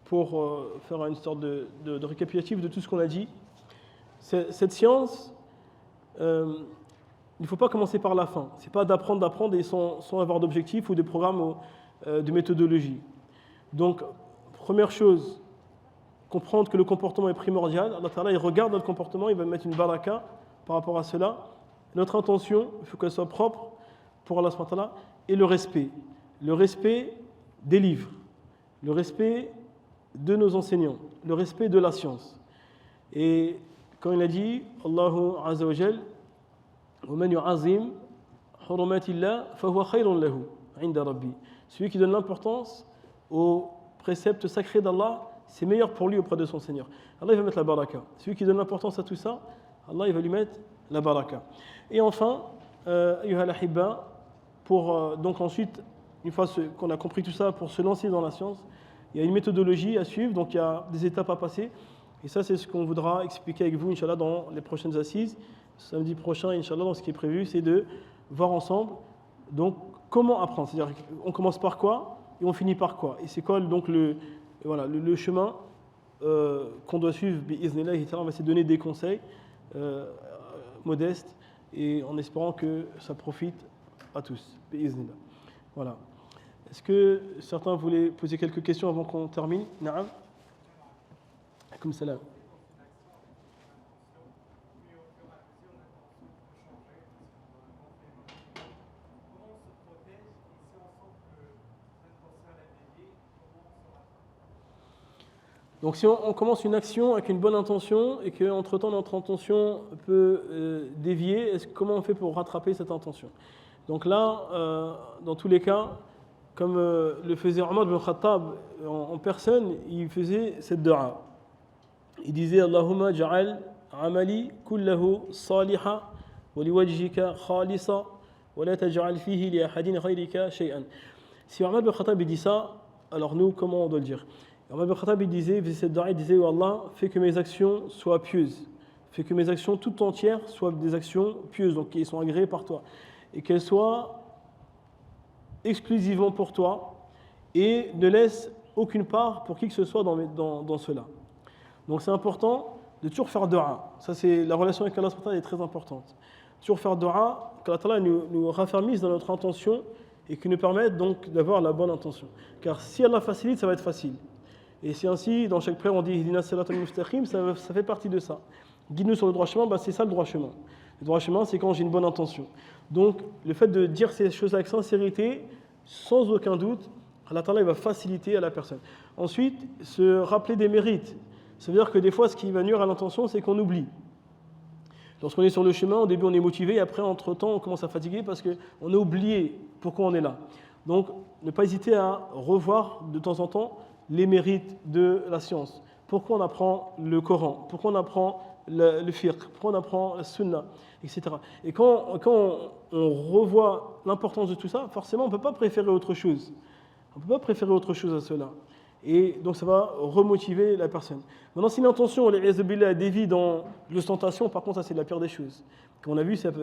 pour faire une sorte de récapitulatif de tout ce qu'on a dit, cette science, il ne faut pas commencer par la fin. Ce n'est pas d'apprendre et sans avoir d'objectif ou de programme ou de méthodologie. Donc, première chose, comprendre que le comportement est primordial. Allah Ta'ala, il regarde notre comportement, il va mettre une baraka par rapport à cela. Notre intention, il faut qu'elle soit propre pour Allah subhanahu wa ta'ala. Et le respect. Le respect des livres. Le respect de nos enseignants. Le respect de la science. Et comme il a dit, Allahu Azza wa Jal, وَمَنْ يُعَظِّمْ حُرُمَاتِ اللَّهِ فَهُوَ خَيْرٌ لَهُ عِنْدَ رَبِّهِ. Celui qui donne l'importance aux préceptes sacrés d'Allah, c'est meilleur pour lui auprès de son Seigneur. Allah il va mettre la baraka. Celui qui donne l'importance à tout ça, Allah il va lui mettre la baraka. Et enfin, ayyuha al-ahibba, pour donc ensuite, une fois qu'on a compris tout ça, pour se lancer dans la science, il y a une méthodologie à suivre, donc il y a des étapes à passer. Et ça, c'est ce qu'on voudra expliquer avec vous, Inch'Allah, dans les prochaines assises. Samedi prochain, Inch'Allah, dans ce qui est prévu, c'est de voir ensemble donc, comment apprendre. C'est-à-dire, on commence par quoi et on finit par quoi. Et c'est quoi donc le chemin qu'on doit suivre, bi'iznillah, on va essayer de donner des conseils modestes et en espérant que ça profite à tous, bi'iznillah. Voilà. Est-ce que certains voulaient poser quelques questions avant qu'on termine? Naam. Comme salam. Donc si on commence une action avec une bonne intention et qu'entre-temps notre intention peut dévier, comment on fait pour rattraper cette intention? Donc là, dans tous les cas, comme le faisait Omar ibn Khattab en personne, il faisait cette dua. Il disait Allahumma ja'al amali kullahu saliha wa liwajhika khalisa wa la taj'al fihi li ahadin ghayrika shay'an. Si Omar ibn Khattab dit ça, alors nous, comment on doit le dire? Omar ibn Khattab il faisait cette dua, il disait oh Allah, fais que mes actions soient pieuses. Fais que mes actions toutes entières soient des actions pieuses, donc qui sont agréées par toi. Et qu'elles soient exclusivement pour toi et ne laisse aucune part pour qui que ce soit dans cela. Donc c'est important de toujours faire dua. Ça c'est la relation avec Allah est très importante. Toujours faire dua, qu'Allah nous raffermisse dans notre intention et qui nous permette donc d'avoir la bonne intention. Car si Allah facilite, ça va être facile. Et si ainsi, dans chaque prière, on dit Ihdina siratal mustaqim, ça fait partie de ça. Guide-nous sur le droit chemin, c'est ça le droit chemin. Le droit chemin, c'est quand j'ai une bonne intention. Donc, le fait de dire ces choses avec sincérité, sans aucun doute, Allah Ta'ala va faciliter à la personne. Ensuite, se rappeler des mérites. Ça veut dire que des fois, ce qui va nuire à l'intention, c'est qu'on oublie. Lorsqu'on est sur le chemin, au début, on est motivé, et après, entre-temps, on commence à fatiguer parce qu'on a oublié pourquoi on est là. Donc, ne pas hésiter à revoir de temps en temps les mérites de la science. Pourquoi on apprend le Coran? Pourquoi on apprend le fiqh? Pourquoi on apprend la sunna? Etc. Et quand on revoit l'importance de tout ça, forcément, on ne peut pas préférer autre chose. On ne peut pas préférer autre chose à cela. Et donc, ça va remotiver la personne. Maintenant, si l'intention, elle dévie dans l'ostentation, par contre, ça, c'est la pire des choses. Comme on a vu, c'est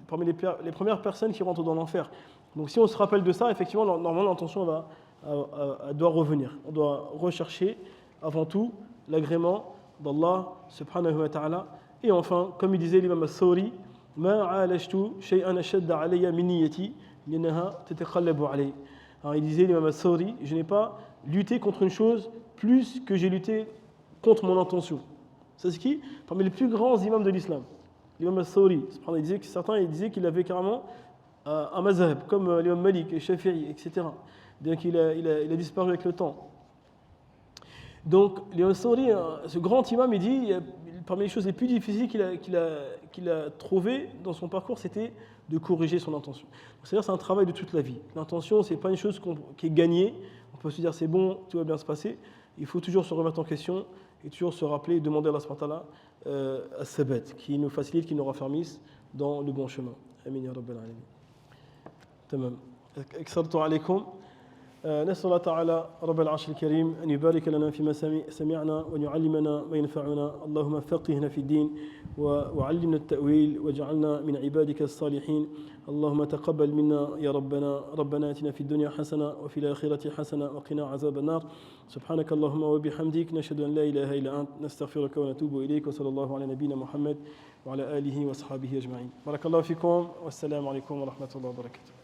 parmi les premières personnes qui rentrent dans l'enfer. Donc, si on se rappelle de ça, effectivement, normalement, l'intention doit revenir. On doit rechercher, avant tout, l'agrément d'Allah, subhanahu wa ta'ala. Et enfin, comme il disait l'imam al-Thawri, Ma alashtu shay'an ashadda alayya min niyyati linnaha tataqallabu alayhi. Alors, il disait l'imam al-Thawri, je n'ai pas lutté contre une chose plus que j'ai lutté contre mon intention. C'est ce qui, parmi les plus grands imams de l'islam, l'imam al-Thawri, certains disaient qu'il avait carrément un mazhab, comme l'imam Malik et Shafi'i, etc. Bien qu'il a disparu avec le temps. Donc, l'imam al-Thawri, ce grand imam, il dit, parmi les choses les plus difficiles qu'il a trouvées dans son parcours, c'était de corriger son intention. C'est-à-dire, c'est un travail de toute la vie. L'intention, ce n'est pas une chose qui est gagnée. On peut se dire, c'est bon, tout va bien se passer. Il faut toujours se remettre en question et toujours se rappeler et demander à Allah subhanahu wa ta'ala as-sabat, qui nous facilite, qui nous raffermisse dans le bon chemin. Amin ya rabbal alamin. Tamam. أكثرت عليكم نسأل الله تعالى رب العرش الكريم أن يبارك لنا فيما سمعنا وأن يعلمنا ما ينفعنا اللهم فقهنا في الدين وعلمنا التأويل واجعلنا من عبادك الصالحين اللهم تقبل منا يا ربنا آتنا في الدنيا حسنة وفي الآخرة حسنة وقنا عذاب النار سبحانك اللهم وبحمدك نشهد أن لا إله إلا أنت نستغفرك ونتوب إليك وصلى الله على نبينا محمد وعلى آله وصحبه أجمعين بارك الله فيكم والسلام عليكم ورحمة الله وبركاته